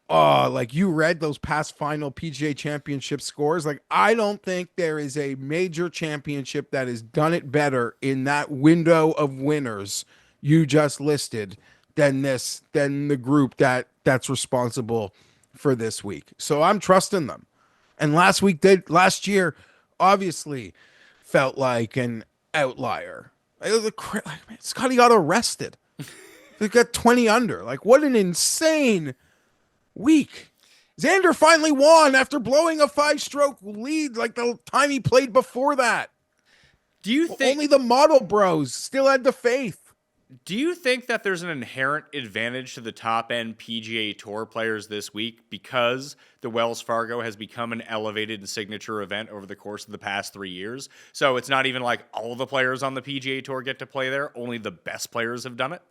like you read those past final PGA Championship scores. Like, I don't think there is a major championship that has done it better in that window of winners you just listed than the group that's responsible for this week. So I'm trusting them. And last year obviously felt like an outlier. It was Scotty got arrested. They got 20 under. Like, what an insane week. Xander finally won after blowing a 5-stroke lead like the time he played before that. Do you think only the model bros still had the faith? Do you think that there's an inherent advantage to the top end PGA Tour players this week because the Wells Fargo has become an elevated and signature event over the course of the past 3 years? So it's not even like all the players on the PGA Tour get to play there. Only the best players have done it.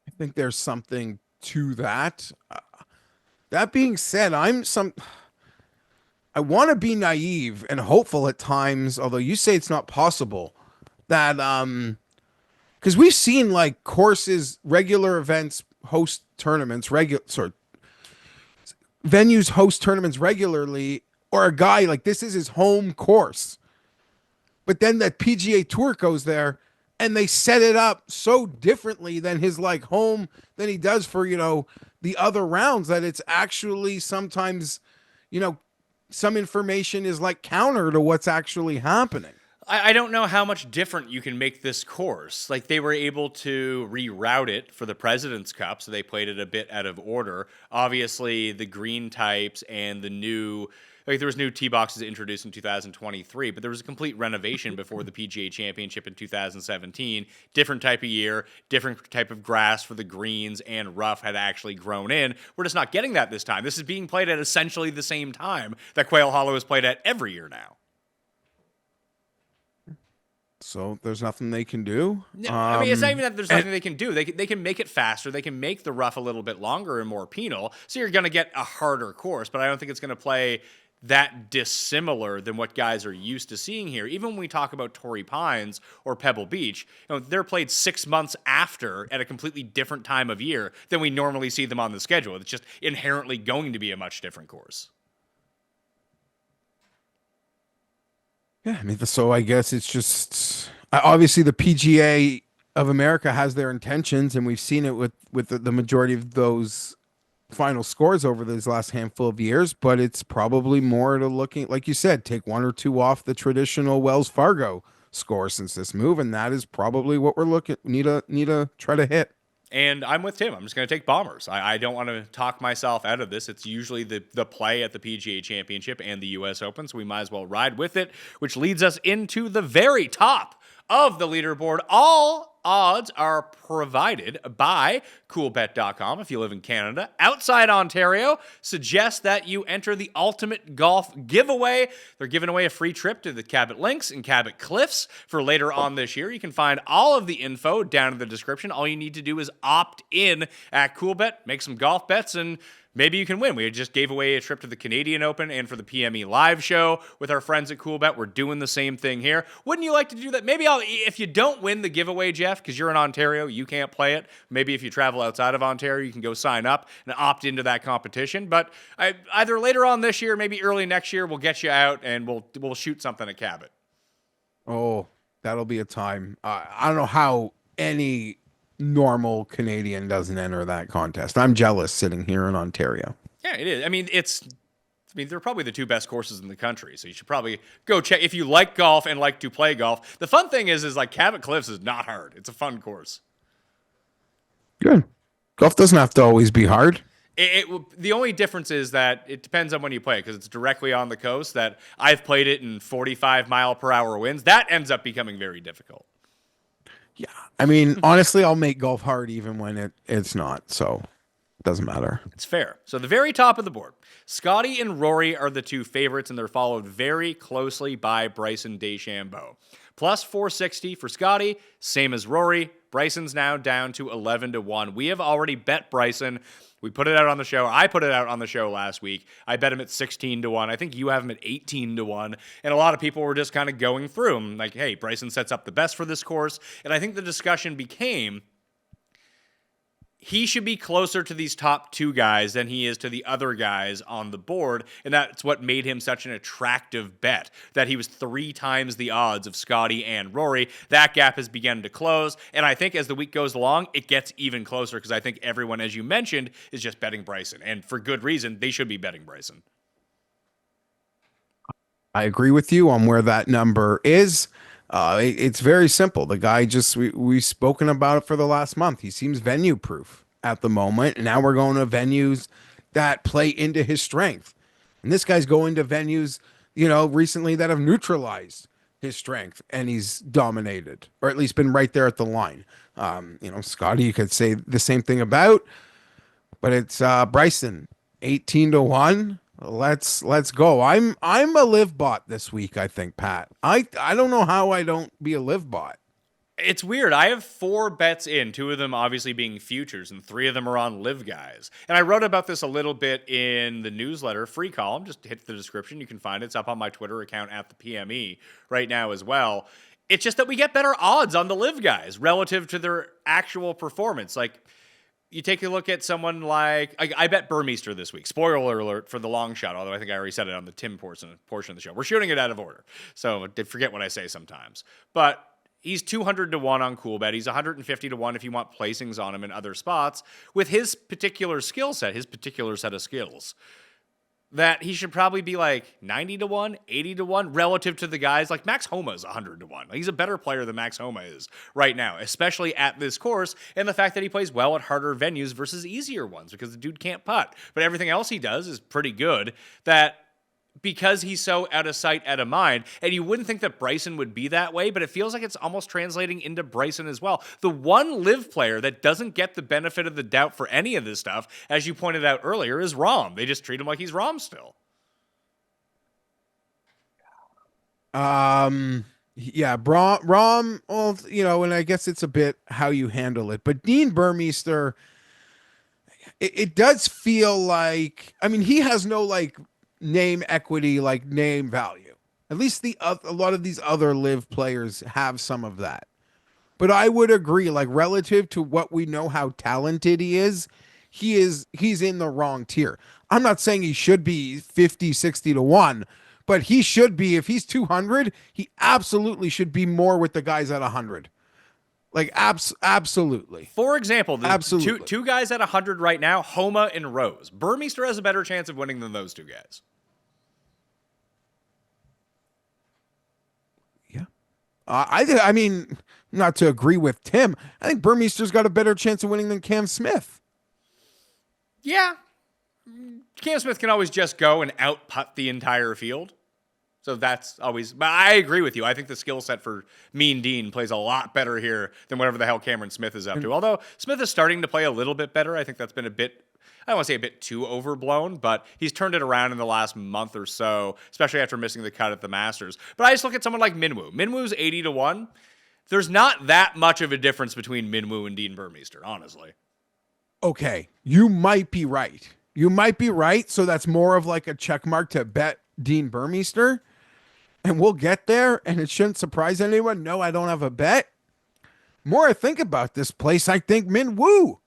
I think there's something to that. That being said, I want to be naive and hopeful at times, although you say it's not possible, that because we've seen like courses, regular events host tournaments, venues host tournaments regularly, or a guy like this is his home course, but then the PGA Tour goes there and they set it up so differently than his like home than he does for the other rounds, that it's actually sometimes some information is like counter to what's actually happening. I don't know how much different you can make this course. Like, they were able to reroute it for the President's Cup, so they played it a bit out of order. Obviously, the green types and the new, there was new tee boxes introduced in 2023, but there was a complete renovation before the PGA Championship in 2017. Different type of year, different type of grass for the greens and rough had actually grown in. We're just not getting that this time. This is being played at essentially the same time that Quail Hollow is played at every year now. So there's nothing they can do. No, I mean, it's not even that there's nothing they can do. They can make it faster. They can make the rough a little bit longer and more penal. So you're going to get a harder course, but I don't think it's going to play that dissimilar than what guys are used to seeing here. Even when we talk about Torrey Pines or Pebble Beach, they're played 6 months after at a completely different time of year than we normally see them on the schedule. It's just inherently going to be a much different course. Yeah, I mean, so I guess it's just obviously the PGA of America has their intentions, and we've seen it with the majority of those final scores over these last handful of years. But it's probably more to looking, like you said, take one or two off the traditional Wells Fargo score since this move, and that is probably what we're looking need to try to hit. And I'm with Tim. I'm just going to take Bombers. I don't want to talk myself out of this. It's usually the play at the PGA Championship and the U.S. Open, so we might as well ride with it, which leads us into the very top of the leaderboard. All odds are provided by coolbet.com. If you live in Canada, outside Ontario, suggest that you enter the Ultimate Golf Giveaway. They're giving away a free trip to the Cabot Links and Cabot Cliffs for later on this year. You can find all of the info down in the description. All you need to do is opt in at Coolbet, make some golf bets, and maybe you can win. We just gave away a trip to the Canadian Open and for the PME live show with our friends at Coolbet. We're doing the same thing here. Wouldn't you like to do that? Maybe if you don't win the giveaway, Jeff, because you're in Ontario, you can't play it. Maybe if you travel outside of Ontario, you can go sign up and opt into that competition. But either later on this year, maybe early next year, we'll get you out and we'll shoot something at Cabot. Oh, that'll be a time. I don't know how any normal Canadian doesn't enter that contest. I'm jealous sitting here in Ontario. Yeah, it is. I mean, they're probably the two best courses in the country, so you should probably go check if you like golf and like to play golf. The fun thing is like Cabot Cliffs is not hard. It's a fun course. Good. Golf doesn't have to always be hard. The only difference is that it depends on when you play it because it's directly on the coast. That I've played it in 45-mile-per-hour winds. That ends up becoming very difficult. Yeah, I mean, honestly, I'll make golf hard even when it's not, so it doesn't matter. It's fair. So the very top of the board, Scotty and Rory are the two favorites, and they're followed very closely by Bryson DeChambeau. Plus 460 for Scotty, same as Rory. Bryson's now down to 11-1. We have already bet Bryson. We put it out on the show. I put it out on the show last week. I bet him at 16-1. I think you have him at 18-1. And a lot of people were just kind of going through him. Like, hey, Bryson sets up the best for this course. And I think the discussion became he should be closer to these top two guys than he is to the other guys on the board. And that's what made him such an attractive bet, that he was 3 times the odds of Scotty and Rory. That gap has begun to close. And I think as the week goes along, it gets even closer because I think everyone, as you mentioned, is just betting Bryson. And for good reason, they should be betting Bryson. I agree with you on where that number is. It's very simple. The guy we've spoken about it for the last month. He seems venue proof at the moment. And now we're going to venues that play into his strength. And this guy's going to venues, recently that have neutralized his strength and he's dominated, or at least been right there at the line. Scotty, you could say the same thing about, but it's Bryson, 18-1. Let's go. I'm a live bot this week, I think, Pat. I don't know how I don't be a live bot. It's weird. I have 4 bets in, 2 of them obviously being futures, and 3 of them are on live guys. And I wrote about this a little bit in the newsletter, free column. Just hit the description. You can find it. It's up on my Twitter account at the PME right now as well. It's just that we get better odds on the live guys relative to their actual performance. Like, you take a look at someone like I bet Burmeister this week. Spoiler alert for the long shot, although I think I already said it on the Tim portion of the show. We're shooting it out of order, so I forget what I say sometimes. But he's 200-1 on Coolbet. He's 150-1 if you want placings on him in other spots. With his particular skill set, his particular set of skills, that he should probably be like 90-1, 80-1 relative to the guys like Max Homa is 100-1. He's a better player than Max Homa is right now, especially at this course, and the fact that he plays well at harder venues versus easier ones because the dude can't putt. But everything else he does is pretty good, that because he's so out of sight, out of mind, and you wouldn't think that Bryson would be that way, but it feels like it's almost translating into Bryson as well. The one live player that doesn't get the benefit of the doubt for any of this stuff, as you pointed out earlier, is Rahm. They just treat him like he's Rahm still. Yeah, Rahm, well, and I guess it's a bit how you handle it, but Dean Burmeister, it does feel like, I mean, he has no name equity, like name value. At least a lot of these other live players have some of that. But I would agree, like relative to what we know how talented he's in the wrong tier. I'm not saying he should be 50, 60 to 1, but he should be, if he's 200, he absolutely should be more with the guys at 100. Like absolutely. For example, the Absolutely. two guys at 100 right now, Homa and Rose. Burmeister has a better chance of winning than those two guys. Yeah. I mean, not to agree with Tim, I think Burmeister's got a better chance of winning than Cam Smith. Yeah. Cam Smith can always just go and out-putt the entire field. So that's always... But I agree with you. I think the skill set for Mean Dean plays a lot better here than whatever the hell Cameron Smith is up to. Although Smith is starting to play a little bit better. I think that's been a bit... I don't want to say a bit too overblown, but he's turned it around in the last month or so, especially after missing the cut at the Masters. But I just look at someone like Minwoo. Minwoo's 80 to 1. There's not that much of a difference between Minwoo and Dean Burmeister, honestly. Okay, you might be right. You might be right. So that's more of like a check mark to bet Dean Burmeister. And we'll get there, and it shouldn't surprise anyone. No, I don't have a bet. More I think about this place, I think Min Woo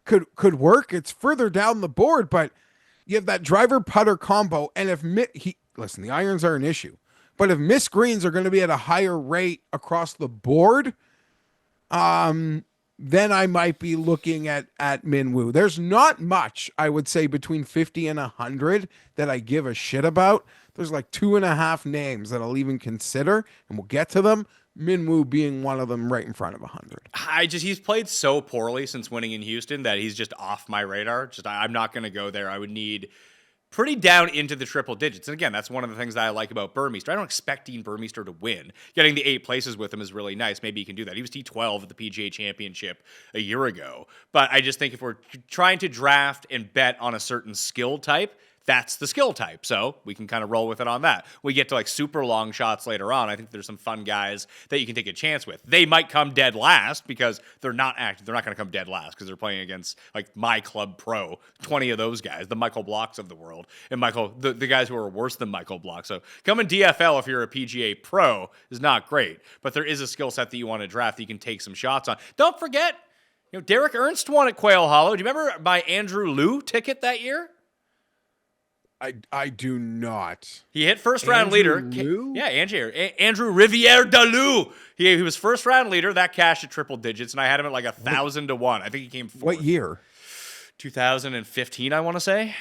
could work. It's further down the board, but you have that driver putter combo, and if listen, the irons are an issue, but if missed greens are going to be at a higher rate across the board, then I might be looking at Min Woo. There's not much, I would say, between 50 and 100 that I give a shit about. There's like 2.5 names that I'll even consider, and we'll get to them. Min Woo being one of them right in front of 100. He's played so poorly since winning in Houston that he's just off my radar. I'm not going to go there. I would need pretty down into the triple digits. And again, that's one of the things that I like about Burmeister. I don't expect Dean Burmeister to win. Getting the 8 places with him is really nice. Maybe he can do that. He was T12 at the PGA Championship a year ago. But I just think if we're trying to draft and bet on a certain skill type, that's the skill type. So we can kind of roll with it on that. We get to like super long shots later on. I think there's some fun guys that you can take a chance with. They might come dead last because they're not active. They're not going to come dead last because they're playing against like my club pro, 20 of those guys, the Michael Blocks of the world, and the guys who are worse than Michael Block. So coming DFL if you're a PGA pro is not great, but there is a skill set that you want to draft that you can take some shots on. Don't forget, Derek Ernst won at Quail Hollow. Do you remember my Andrew Liu ticket that year? I do not. He hit first round leader. Liu? Yeah, Andrew Riviere de Lou. He was first round leader. That cashed at triple digits, and I had him at like 1,000 to 1. I think he came fourth. What year? 2015, I want to say.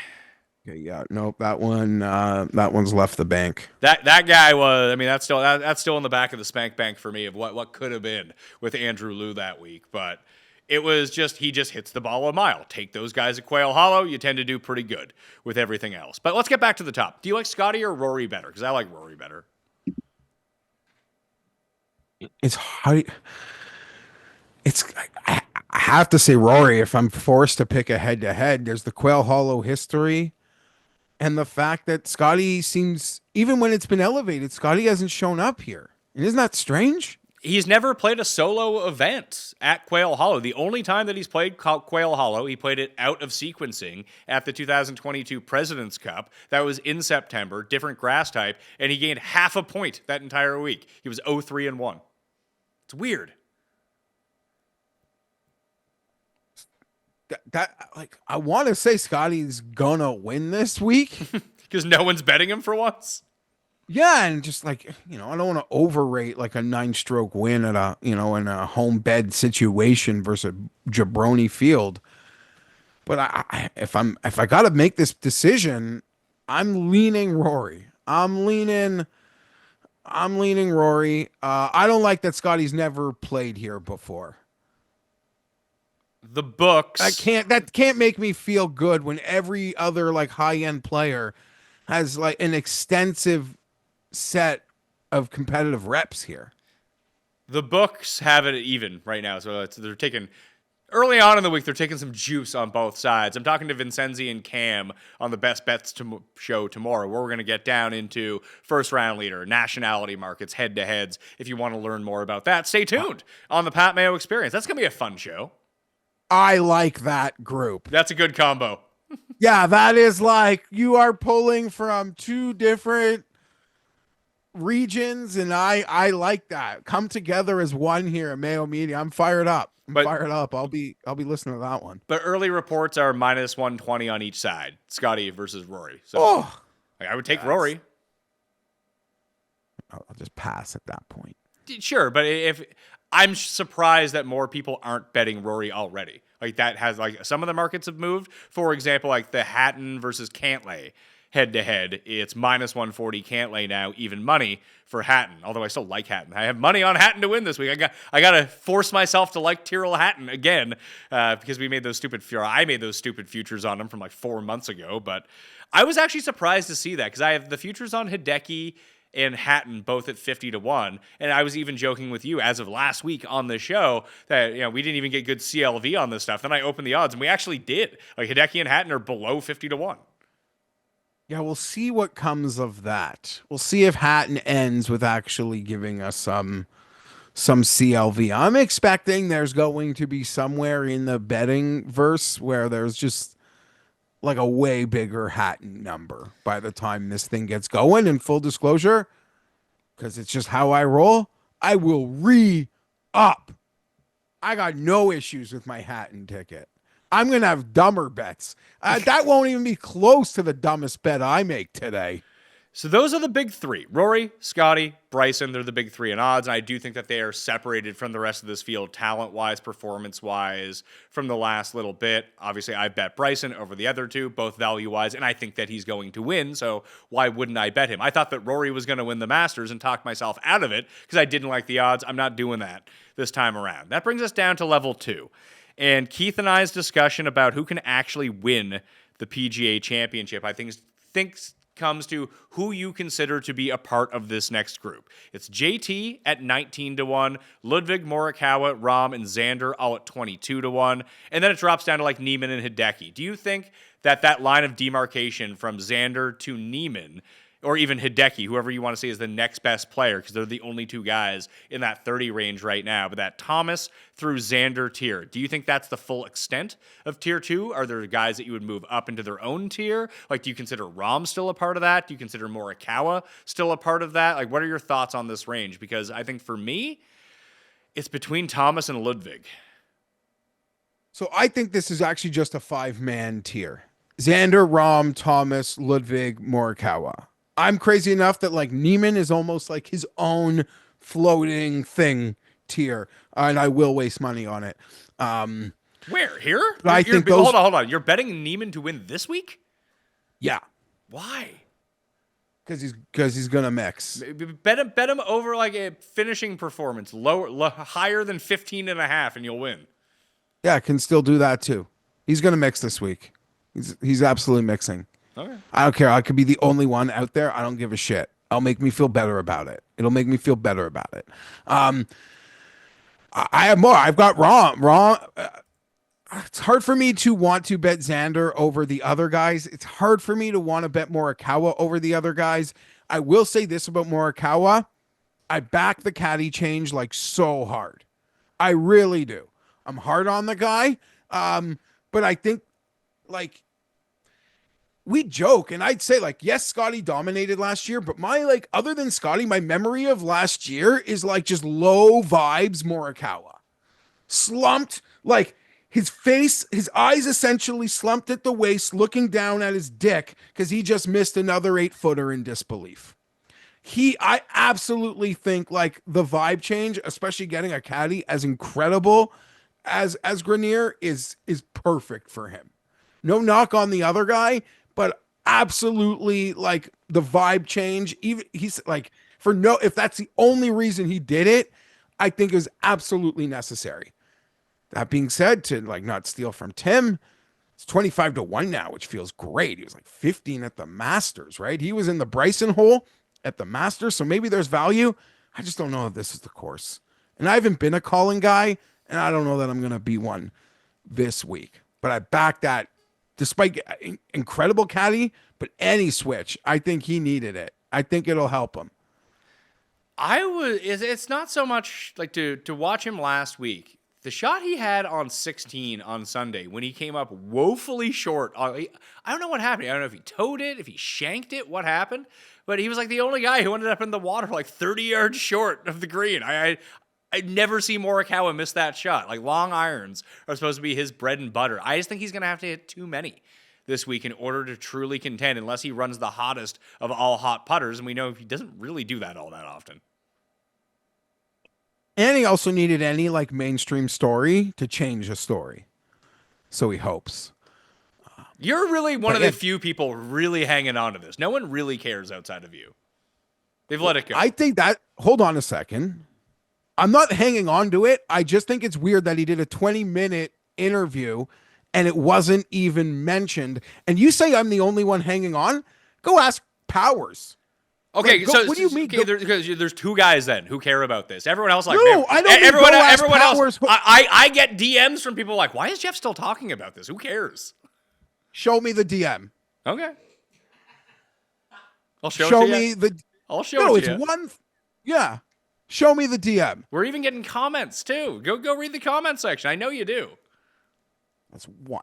Okay, yeah, nope. That one's left the bank. That guy was. I mean, that's still in the back of the spank bank for me of what could have been with Andrew Liu that week, but. It was he just hits the ball a mile. Take those guys at Quail Hollow, you tend to do pretty good with everything else. But let's get back to the top. Do you like Scotty or Rory better? Because I like Rory better. I have to say Rory if I'm forced to pick a head-to-head. There's the Quail Hollow history and the fact that Scotty seems, even when it's been elevated, Scotty hasn't shown up here. And isn't that strange? He's never played a solo event at Quail Hollow. The only time that he's played Quail Hollow, he played it out of sequencing at the 2022 President's Cup. That was in September, different grass type, and he gained half a point that entire week. He was 0-3-1. It's weird. I want to say Scotty's gonna win this week because no one's betting him for once. Yeah, and just like, I don't want to overrate like a 9-stroke win at in a home bed situation versus a jabroni field. But if I got to make this decision, I'm leaning Rory. I'm leaning Rory. I don't like that Scotty's never played here before. The books. That can't make me feel good when every other like high-end player has like an extensive set of competitive reps here. The books have it even right now, so they're taking early on in the week. They're taking some juice on both sides. I'm talking to Vincenzi and Cam on the Best Bets show tomorrow, where we're going to get down into first round leader, nationality markets, head to heads. If you want to learn more about that, stay tuned on the Pat Mayo Experience. That's going to be a fun show. I like that group. That's a good combo. Yeah, that is like you are pulling from two different regions, and I like that. Come together as one here at Mayo Media. I'm fired up. I'm But fired up. I'll be listening to that one. but early reports are minus 120 on each side. Scotty versus Rory. So Oh, like, I would take Yes. Rory. I'll just pass at that point. Sure, but if I'm surprised that more people aren't betting Rory already. Like that has like some of the markets have moved. For example, like the Hatton versus Cantlay head to head, it's minus 140 Cantlay now, even money for Hatton. Although I still like Hatton. I have money on Hatton to win this week. I got to force myself to like Tyrrell Hatton again because we made those stupid I made those stupid futures on him from like 4 months ago. But I was actually surprised to see that because I have the futures on Hideki and Hatton both at 50-1. And I was even joking with you as of last week on the show that, we didn't even get good CLV on this stuff. Then I opened the odds and we actually did. Like Hideki and Hatton are below 50-1. Yeah, we'll see what comes of that. We'll see if Hatton ends with actually giving us some CLV. I'm expecting there's going to be somewhere in the betting verse where there's just like a way bigger Hatton number by the time this thing gets going. And full disclosure, because it's just how I roll, I will re-up. I got no issues with my Hatton ticket. I'm going to have dumber bets. That won't even be close to the dumbest bet I make today. So those are the big three. Rory, Scotty, Bryson, they're the big three in odds. And I do think that they are separated from the rest of this field talent-wise, performance-wise, from the last little bit. Obviously, I bet Bryson over the other two, both value-wise, and I think that he's going to win, so why wouldn't I bet him? I thought that Rory was going to win the Masters and talk myself out of it because I didn't like the odds. I'm not doing that this time around. That brings us down to level 2. And Keith and I's discussion about who can actually win the PGA Championship, I think comes to who you consider to be a part of this next group. It's JT at 19-1, Ludwig, Morikawa, Rahm, and Xander all at 22-1, and then it drops down to like Neiman and Hideki. Do you think that line of demarcation from Xander to Neiman, or even Hideki, whoever you want to say is the next best player, because they're the only two guys in that 30 range right now, but that Thomas through Xander tier, do you think that's the full extent of tier 2? Are there guys that you would move up into their own tier? Like, do you consider Rahm still a part of that? Do you consider Morikawa still a part of that? Like, what are your thoughts on this range? Because I think for me, it's between Thomas and Ludwig. So I think this is actually just a 5-man tier. Xander, Rahm, Thomas, Ludwig, Morikawa. I'm crazy enough that like Neiman is almost like his own floating thing tier, and I will waste money on it. Where? Here? I think those. Hold on. You're betting Neiman to win this week? Yeah, Why? because he's gonna mix. Bet him over like a finishing performance, higher than 15.5, and you'll win. Yeah, I can still do that too. He's gonna mix this week. He's absolutely mixing. Okay. I don't care. I could be the only one out there. I don't give a shit. It'll make me feel better about it. I have more. I've got Rahm. It's hard for me to want to bet Xander over the other guys. It's hard for me to want to bet Morikawa over the other guys. I will say this about Morikawa. I back the caddy change like so hard. I really do. I'm hard on the guy. But I think like we joke and I'd say like, yes, Scotty dominated last year, but my like, other than Scotty, my memory of last year is like just low vibes Morikawa. Slumped, like his face, his eyes essentially slumped at the waist, looking down at his dick because he just missed another 8-footer in disbelief. I absolutely think like the vibe change, especially getting a caddy as incredible as Grenier is perfect for him. No knock on the other guy, but absolutely like the vibe change. Even he's like if that's the only reason he did it, I think is absolutely necessary. That being said, to like not steal from Tim, it's 25-1 now, which feels great. He was like 15 at the Masters, right? He was in the Bryson hole at the Masters, so maybe there's value. I just don't know if this is the course. And I haven't been a calling guy, and I don't know that I'm going to be one this week. But I back that despite incredible caddy, but any switch, I think he needed it. I think it'll help him. It's not so much like to watch him last week. The shot he had on 16 on Sunday when he came up woefully short. I don't know what happened. I don't know if he towed it, if he shanked it, what happened. But he was like the only guy who ended up in the water like 30 yards short of the green. I never see Morikawa miss that shot. Like, long irons are supposed to be his bread and butter. I just think he's going to have to hit too many this week in order to truly contend, unless he runs the hottest of all hot putters. And we know he doesn't really do that all that often. And he also needed any like mainstream story to change a story. So he hopes. You're really one of the few people really hanging on to this. No one really cares outside of you. They've let it go. I think that, hold on a second. I'm not hanging on to it. I just think it's weird that he did a 20-minute interview and it wasn't even mentioned. And you say I'm the only one hanging on? Go ask Powers. Okay, so what do you mean? Okay, because there's two guys then who care about this. Everyone else, like, no, man, I don't. Everyone Powers. else. I get DMs from people like, "Why is Geoff still talking about this? Who cares?" Show me the DM. Okay, I'll show me the. I'll show no, it to it's you. one. Yeah, show me the DM. We're even getting comments too. Go read the comment section. I know you do. That's one.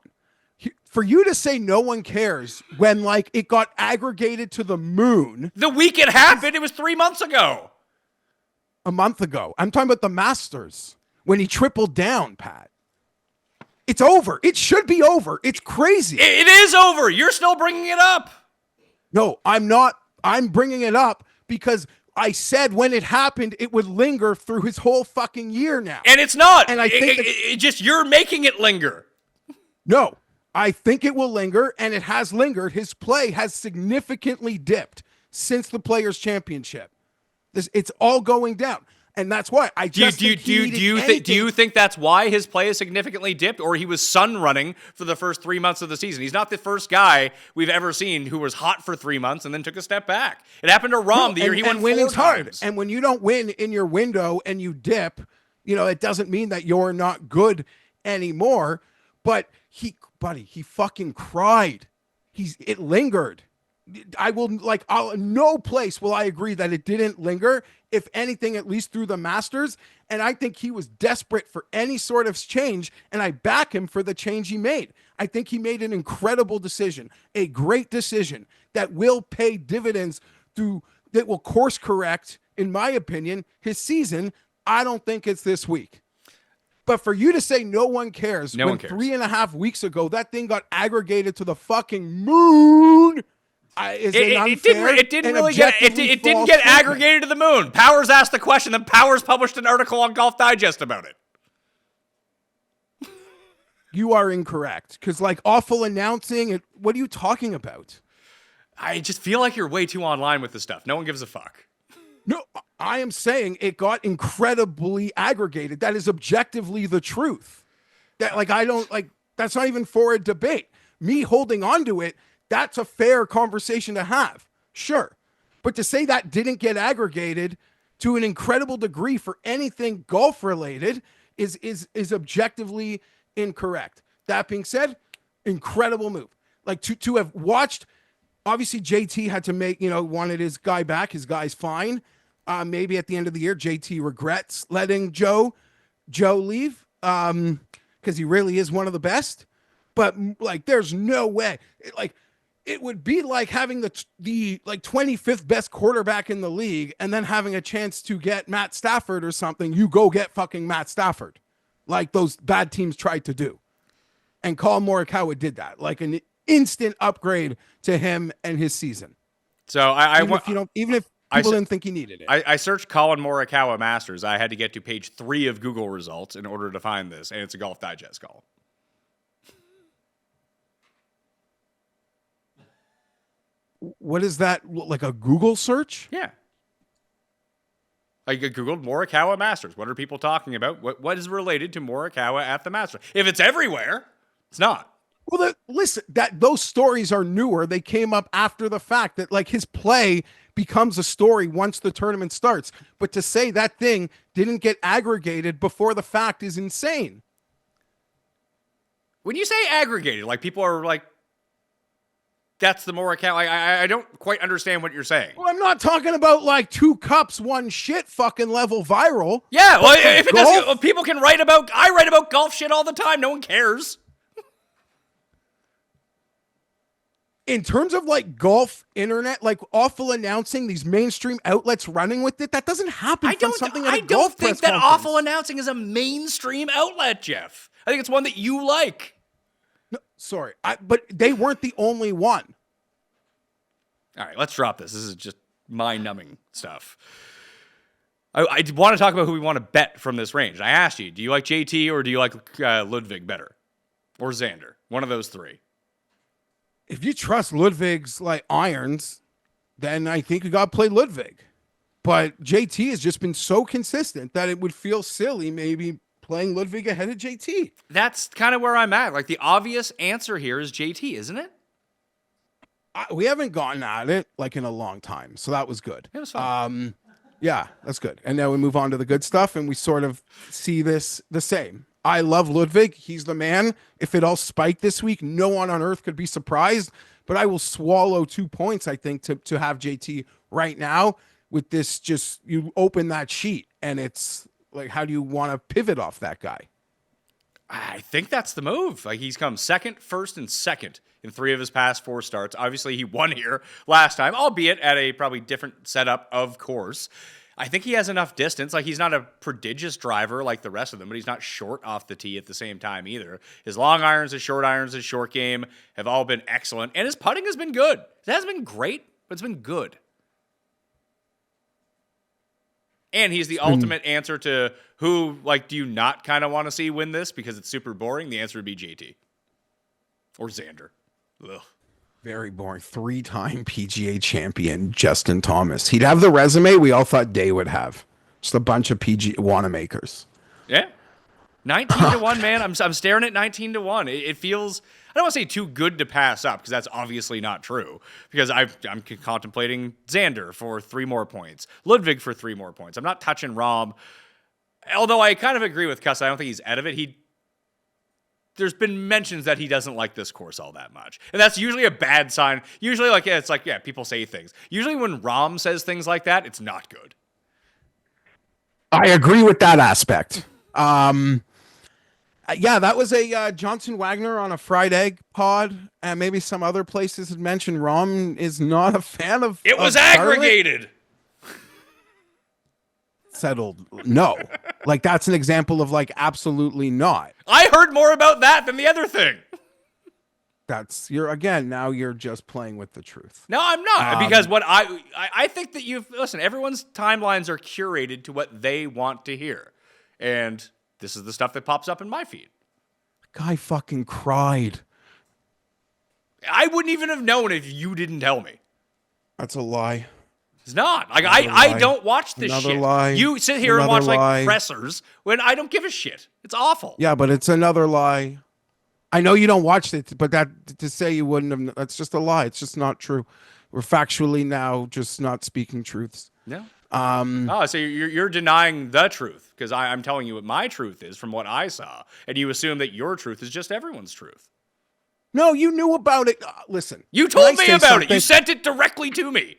For you to say no one cares when like it got aggregated to the moon the week it happened, it was 3 months ago. A month ago. I'm talking about the Masters when he tripled down, Pat. It's over. It should be over. It's crazy. It is over. You're still bringing it up. No, I'm not. I'm bringing it up because I said when it happened, it would linger through his whole fucking year now. And it's not. And I think it just, you're making it linger. No, I think it will linger, and it has lingered. His play has significantly dipped since the Players' Championship. It's all going down, and that's why I just do you think that's why his play has significantly dipped, or he was sun running for the first 3 months of the season? He's not the first guy we've ever seen who was hot for 3 months and then took a step back. It happened to Rahm the year he won 4 times. Hard. And when you don't win in your window and you dip, it doesn't mean that you're not good anymore. But he fucking cried. It lingered. No place will I agree that it didn't linger. If anything, at least through the Masters. And I think he was desperate for any sort of change. And I back him for the change he made. I think he made an incredible decision, a great decision that will pay dividends that will course correct, in my opinion, his season. I don't think it's this week. But for you to say no one cares, no one cares. 3.5 weeks ago, that thing got aggregated to the fucking moon. It didn't get aggregated to the moon. Powers asked the question, then Powers published an article on Golf Digest about it. You are incorrect. Because awful announcing, what are you talking about? I just feel like you're way too online with this stuff. No one gives a fuck. No, I am saying it got incredibly aggregated. That is objectively the truth. That's not even for a debate. Me holding on to it, that's a fair conversation to have. Sure. But to say that didn't get aggregated to an incredible degree for anything golf related is objectively incorrect. That being said, incredible move. To have watched, obviously JT had to make, wanted his guy back. His guy's fine. Maybe at the end of the year, JT regrets letting Joe leave because he really is one of the best. But there's no way. It would be like having the 25th best quarterback in the league and then having a chance to get Matt Stafford or something. You go get fucking Matt Stafford, like those bad teams tried to do. And Colin Morikawa did that, like an instant upgrade to him and his season. So even if people didn't think he needed it. I searched Colin Morikawa Masters. I had to get to page 3 of Google results in order to find this, and it's a Golf Digest column. What is that? Like a Google search? Yeah. I Googled Morikawa Masters. What are people talking about? What is related to Morikawa at the Masters? If it's everywhere, it's not. Well, listen, those stories are newer. They came up after the fact that his play becomes a story once the tournament starts. But to say that thing didn't get aggregated before the fact is insane. When you say aggregated, people are that's the Morikawa. I don't quite understand what you're saying. Well, I'm not talking about like 2 cups, 1 shit fucking level viral. Yeah, well, if it golf- doesn't, people can write about. I write about golf shit all the time. No one cares. In terms of like golf internet, like awful announcing, these mainstream outlets running with it, that doesn't happen. I don't think that awful announcing is a mainstream outlet, Jeff. I think it's one that you like. No, sorry, but they weren't the only one. All right, let's drop this. This is just mind-numbing stuff. I want to talk about who we want to bet from this range. I asked you, do you like JT or do you like Ludwig better? Or Xander? One of those 3. If you trust Ludwig's like irons, then I think you got to play Ludwig. But JT has just been so consistent that it would feel silly maybe playing Ludwig ahead of JT. That's kind of where I'm at. Like the obvious answer here is JT, isn't it? We haven't gotten at it like in a long time, so that was good. It was fun. Yeah, that's good. And now we move on to the good stuff, and we sort of see this the same. I love Ludwig. He's the man. If it all spiked this week, no one on earth could be surprised. But I will swallow 2 points, I think, to have JT right now with this. Just you open that sheet, and it's like, how do you want to pivot off that guy? I think that's the move. Like he's come second, first, and second in 3 of his past 4 starts. Obviously, he won here last time, albeit at a probably different setup, of course. I think he has enough distance. Like he's not a prodigious driver like the rest of them, but he's not short off the tee at the same time either. His long irons, his short game have all been excellent, and his putting has been good. It hasn't been great, but it's been good. And he's the ultimate answer to who, like, do you not kind of want to see win this because it's super boring? The answer would be JT or Xander. Ugh. Very boring. 3-time PGA champion Justin Thomas. He'd have the resume we all thought Day would have. Just a bunch of PG Wanamaker's. Yeah. 19-1, man. I'm staring at 19-1. It feels, I don't want to say too good to pass up because that's obviously not true. Because I'm contemplating Xander for 3 more points. Ludwig for 3 more points. I'm not touching Rahm. Although I kind of agree with Cust. I don't think he's out of it. There's been mentions that he doesn't like this course all that much. And that's usually a bad sign. Usually, people say things. Usually when Rahm says things like that, it's not good. I agree with that aspect. Yeah, that was a Johnson Wagner on a fried egg pod. And maybe some other places had mentioned Rahm is not a fan of it. Was Charlotte. Aggregated. Settled. No. Like, that's an example of, like, absolutely not. I heard more about that than the other thing. Now you're just playing with the truth. No, I'm not. Because what I think that listen, everyone's timelines are curated to what they want to hear. And this is the stuff that pops up in my feed. Guy fucking cried. I wouldn't even have known if you didn't tell me. That's a lie. It's not. Like I don't watch this Another shit. lie. You sit here and Another watch lie. like pressers when I don't give a shit. It's awful. Yeah, but it's another lie. I know you don't watch it, but that to say you wouldn't have, that's just a lie. It's just not true. We're factually now just not speaking truths. No. So you're denying the truth because I'm telling you what my truth is from what I saw, and you assume that your truth is just everyone's truth. No, you knew about it. Listen. You told me about it. You sent it directly to me.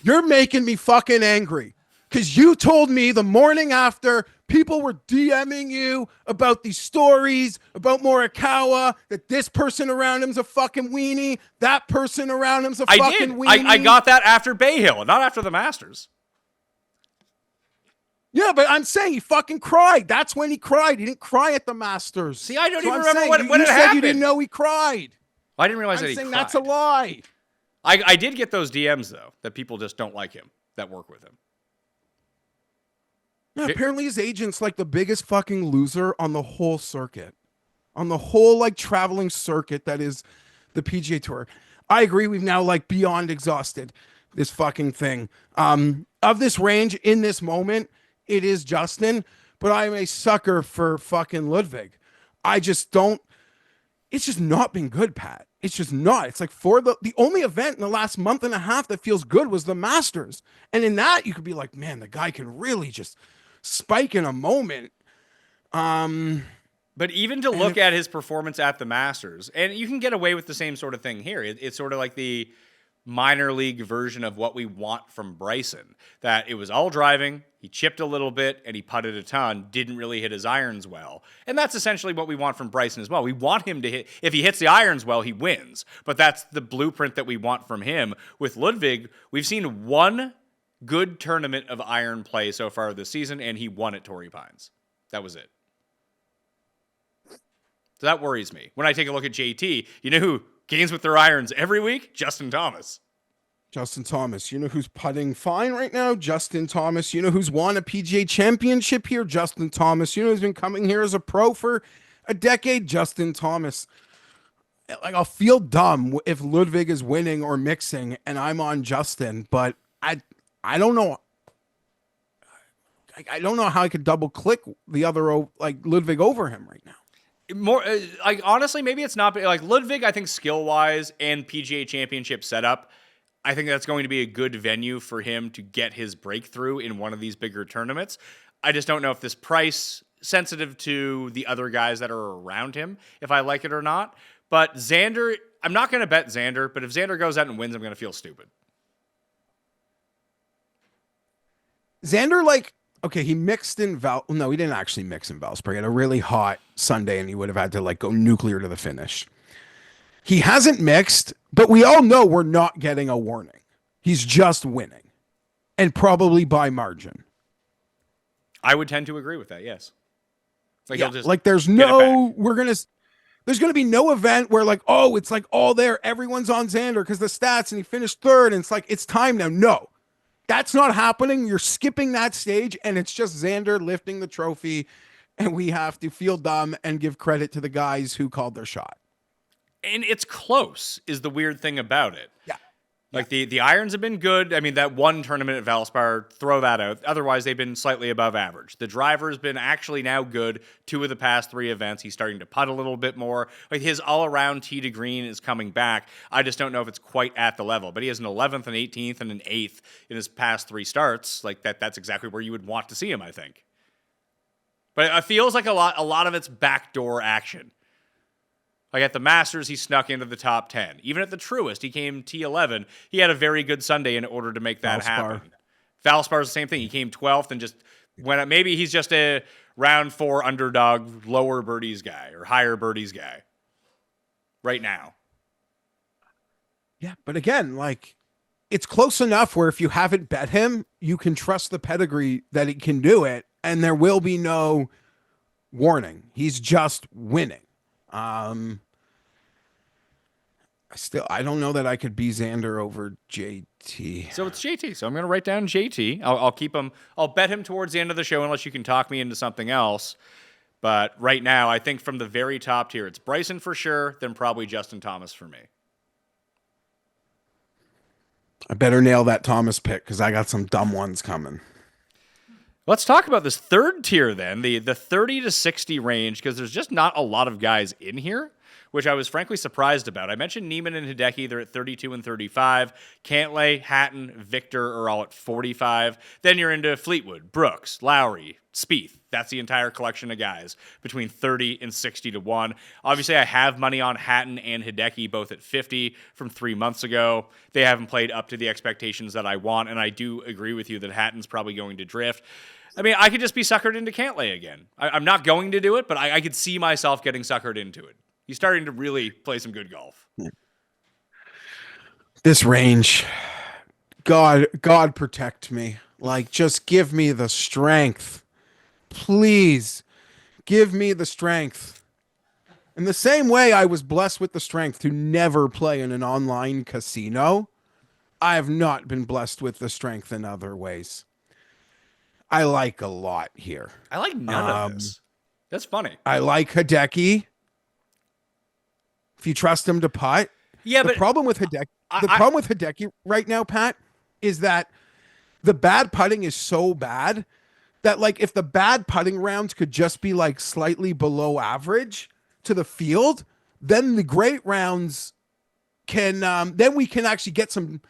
You're making me fucking angry because you told me the morning after people were DMing you about these stories about Morikawa, that this person around him's a fucking weenie, that person around him's a fucking weenie. I got that after Bay Hill, not after the Masters. Yeah, but I'm saying he fucking cried. That's when he cried. He didn't cry at the Masters. See, I don't even I'm remember saying, when it said happened. You didn't know he cried. I didn't realize that he I'm saying cried. that's a lie. I did get those DMs, though, that people just don't like him, that work with him. Yeah, apparently his agent's like the biggest fucking loser on the whole circuit. On the whole, like, traveling circuit that is the PGA Tour. I agree, we've now, like, beyond exhausted this fucking thing. Of this range, in this moment, it is Justin, but I'm a sucker for fucking Ludwig. I just don't, it's just not been good, Pat. It's just not. It's like for the only event in the last month and a half that feels good was the Masters. And in that, you could be like, man, the guy can really just spike in a moment. But But even to look at his performance at the Masters, and you can get away with the same sort of thing here. It's sort of like the minor league version of what we want from Bryson. That it was all driving, he chipped a little bit, and he putted a ton, didn't really hit his irons well. And that's essentially what we want from Bryson as well. We want him to hit, if he hits the irons well, he wins. But that's the blueprint that we want from him. With Ludwig, we've seen one good tournament of iron play so far this season, and he won at Torrey Pines. That was it. So that worries me. When I take a look at JT, you know who gains with their irons every week? Justin Thomas. Justin Thomas. You know who's putting fine right now? Justin Thomas. You know who's won a PGA Championship here? Justin Thomas. You know who's been coming here as a pro for a decade? Justin Thomas. Like, I'll feel dumb if Ludwig is winning or mixing and I'm on Justin, but I don't know. I don't know how I could double click the other, like, Ludwig over him right now. More like, honestly, maybe it's not like Ludwig. I think skill wise and PGA Championship setup, I think that's going to be a good venue for him to get his breakthrough in one of these bigger tournaments. I just don't know if this price sensitive to the other guys that are around him, if I like it or not. But Xander, I'm not going to bet Xander, but if Xander goes out and wins, I'm going to feel stupid. Xander, like, okay, he mixed in No, he didn't actually mix in Valsburg. He had a really hot Sunday, and he would have had to, like, go nuclear to the finish. He hasn't mixed, but we all know we're not getting a warning. He's just winning, and probably by margin. I would tend to agree with that. Yes. Like, yeah, like there's no, there's going to be no event where, like, oh, it's like all there. Everyone's on Xander because the stats, and he finished third, and it's like, it's time now. No. That's not happening. You're skipping that stage, and it's just Xander lifting the trophy, and we have to feel dumb and give credit to the guys who called their shot. And it's close is the weird thing about it. Yeah. Like, the irons have been good. I mean, that one tournament at Valspar, throw that out. Otherwise, they've been slightly above average. The driver has been actually now good 2 of the past 3 events. He's starting to putt a little bit more. Like, his all-around tee to green is coming back. I just don't know if it's quite at the level. But he has an 11th, an 18th, and an 8th in his past 3 starts. Like, that's exactly where you would want to see him, I think. But it feels like a lot of it's backdoor action. Like, at the Masters, he snuck into the top 10. Even at the Truist, he came T11. He had a very good Sunday in order to make that happen. Valspar's the same thing. He came 12th and just went up. Maybe he's just a round 4 underdog, lower birdies guy or higher birdies guy right now. Yeah, but again, like, it's close enough where if you haven't bet him, you can trust the pedigree that he can do it, and there will be no warning. He's just winning. I don't know that I could be Xander over JT. So it's JT. So I'm going to write down JT. I'll keep him. I'll bet him towards the end of the show unless you can talk me into something else. But right now, I think from the very top tier, it's Bryson for sure, then probably Justin Thomas for me. I better nail that Thomas pick because I got some dumb ones coming. Let's talk about this third tier then, the 30 to 60 range, because there's just not a lot of guys in here, which I was frankly surprised about. I mentioned Neiman and Hideki, they're at 32 and 35. Cantlay, Hatton, Victor are all at 45. Then you're into Fleetwood, Brooks, Lowry, Spieth. That's the entire collection of guys between 30 and 60 to 1. Obviously, I have money on Hatton and Hideki, both at 50 from 3 months ago. They haven't played up to the expectations that I want, and I do agree with you that Hatton's probably going to drift. I mean, I could just be suckered into Cantlay again. I'm not going to do it, but I could see myself getting suckered into it. He's starting to really play some good golf. This range, God protect me. Like, just give me the strength. Please give me the strength. In the same way I was blessed with the strength to never play in an online casino, I have not been blessed with the strength in other ways. I like a lot here. I like none of this. That's funny. I like Hideki. If you trust him to putt. Yeah, the but problem with Hideki right now, Pat, is that the bad putting is so bad that, like, if the bad putting rounds could just be like slightly below average to the field, then the great rounds can then we can actually get some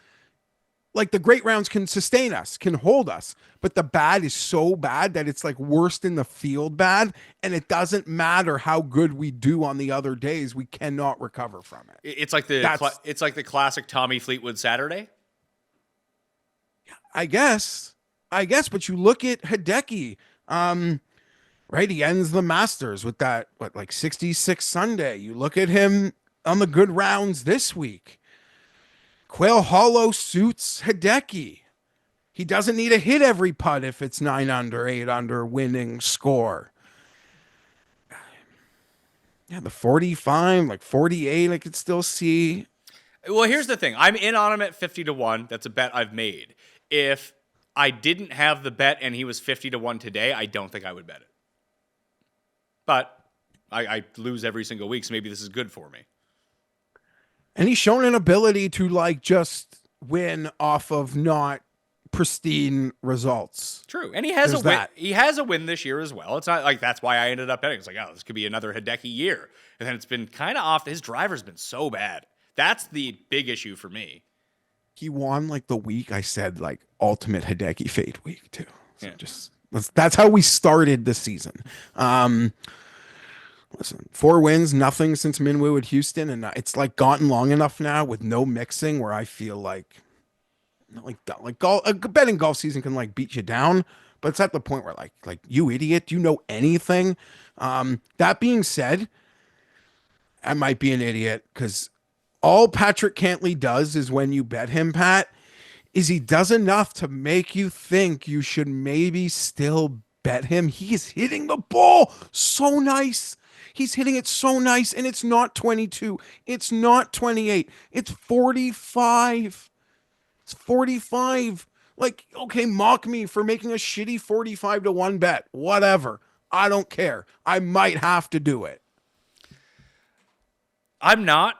like the great rounds can sustain us, can hold us, but the bad is so bad that it's like worst in the field bad, and it doesn't matter how good we do on the other days, we cannot recover from it. It's like the classic Tommy Fleetwood Saturday. I guess, but you look at Hideki, right? He ends the Masters with that, like 66 Sunday. You look at him on the good rounds this week. Quail Hollow suits Hideki. He doesn't need to hit every putt if it's 9 under, 8 under winning score. Yeah, the 45, like 48, I could still see. Well, here's the thing. I'm in on him at 50-1. That's a bet I've made. If I didn't have the bet and he was 50-1 today, I don't think I would bet it. But I lose every single week, so maybe this is good for me. And he's shown an ability to like just win off of not pristine results. True. And he has There's a win. that. He has a win this year as well. It's not like that's why I ended up betting. It's like, oh, this could be another Hideki year. And then it's been kind of off. His driver's been so bad. That's the big issue for me. He won like the week I said like ultimate Hideki fade week too. So Yeah. just that's how we started the season. Listen, 4 wins, nothing since Minwoo at Houston, and it's like gotten long enough now with no mixing where I feel like golf, betting golf season can like beat you down, but it's at the point where like you idiot, do you know anything? That being said, I might be an idiot because all Patrick Cantley does is when you bet him, Pat, is he does enough to make you think you should maybe still bet him. He is hitting the ball so nice. He's hitting it so nice, and it's not 22. It's not 28. It's 45. It's 45. Like, okay, mock me for making a shitty 45-1 bet. Whatever. I don't care. I might have to do it. I'm not.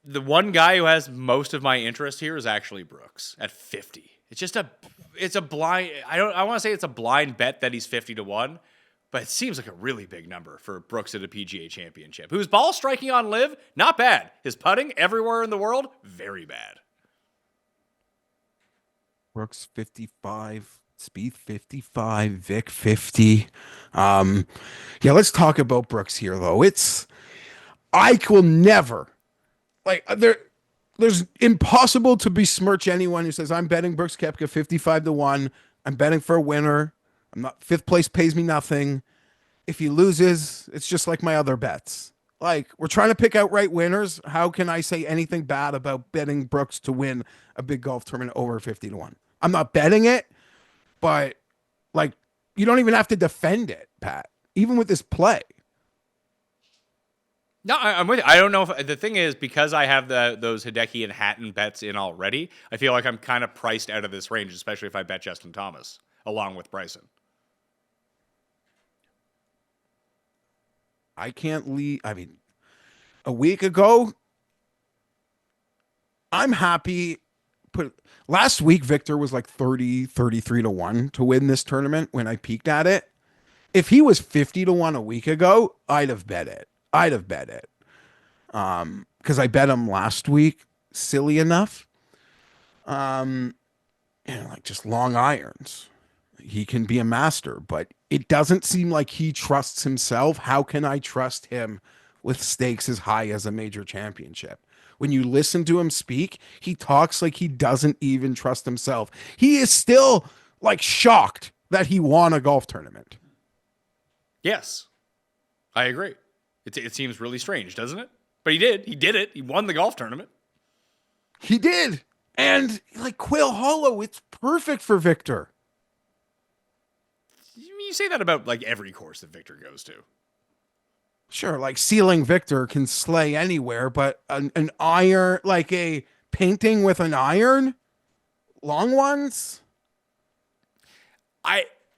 The one guy who has most of my interest here is actually Brooks at 50. It's a blind. I want to say it's a blind bet that he's 50-1. But it seems like a really big number for Brooks at a PGA Championship. Whose ball striking on live, not bad. His putting everywhere in the world, very bad. Brooks 55, Spieth 55, Vic 50. Yeah, let's talk about Brooks here though. I will never like there's impossible to besmirch anyone who says I'm betting Brooks Koepka 55-1. I'm betting for a winner. I'm not 5th place pays me nothing. If he loses, it's just like my other bets. Like we're trying to pick outright winners. How can I say anything bad about betting Brooks to win a big golf tournament over 50-1? I'm not betting it, but like you don't even have to defend it, Pat. Even with this play. No, I'm with you. I don't know if the thing is because I have those Hideki and Hatton bets in already. I feel like I'm kind of priced out of this range, especially if I bet Justin Thomas along with Bryson. I can't leave. I mean, a week ago, I'm happy. Last week, Victor was like 33-1 to win this tournament when I peeked at it. If he was 50-1 a week ago, I'd have bet it. Because I bet him last week, silly enough. Like just long irons. He can be a master, but it doesn't seem like he trusts himself. How can I trust him with stakes as high as a major championship? When you listen to him speak, he talks like he doesn't even trust himself. He is still like shocked that he won a golf tournament. Yes, I agree. It seems really strange, doesn't it? But he did. He did it. He won the golf tournament. He did. And like Quail Hollow, it's perfect for Victor. You say that about like every course that Victor goes to. Sure, like ceiling Victor can slay anywhere, but an iron, like a painting with an iron, long ones.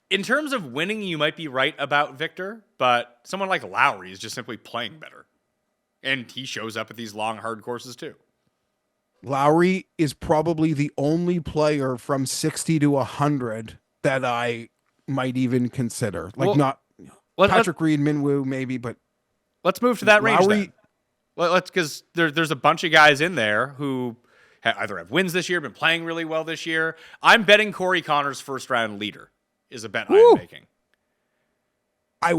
In terms of winning, you might be right about Victor, but someone like Lowry is just simply playing better. And he shows up at these long, hard courses too. Lowry is probably the only player from 60 to 100 that I might even consider. Like Patrick Reed, Minwoo, maybe, but let's move to that range Lowry, then. Let's because there's a bunch of guys in there who either have wins this year, been playing really well this year. I'm betting Corey Connors first round leader is a bet I'm making. I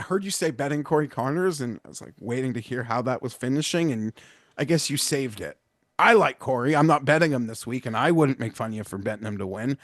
heard you say betting Corey Connors, and I was like waiting to hear how that was finishing, and I guess you saved it. I like Corey. I'm not betting him this week, and I wouldn't make fun of you for betting him to win.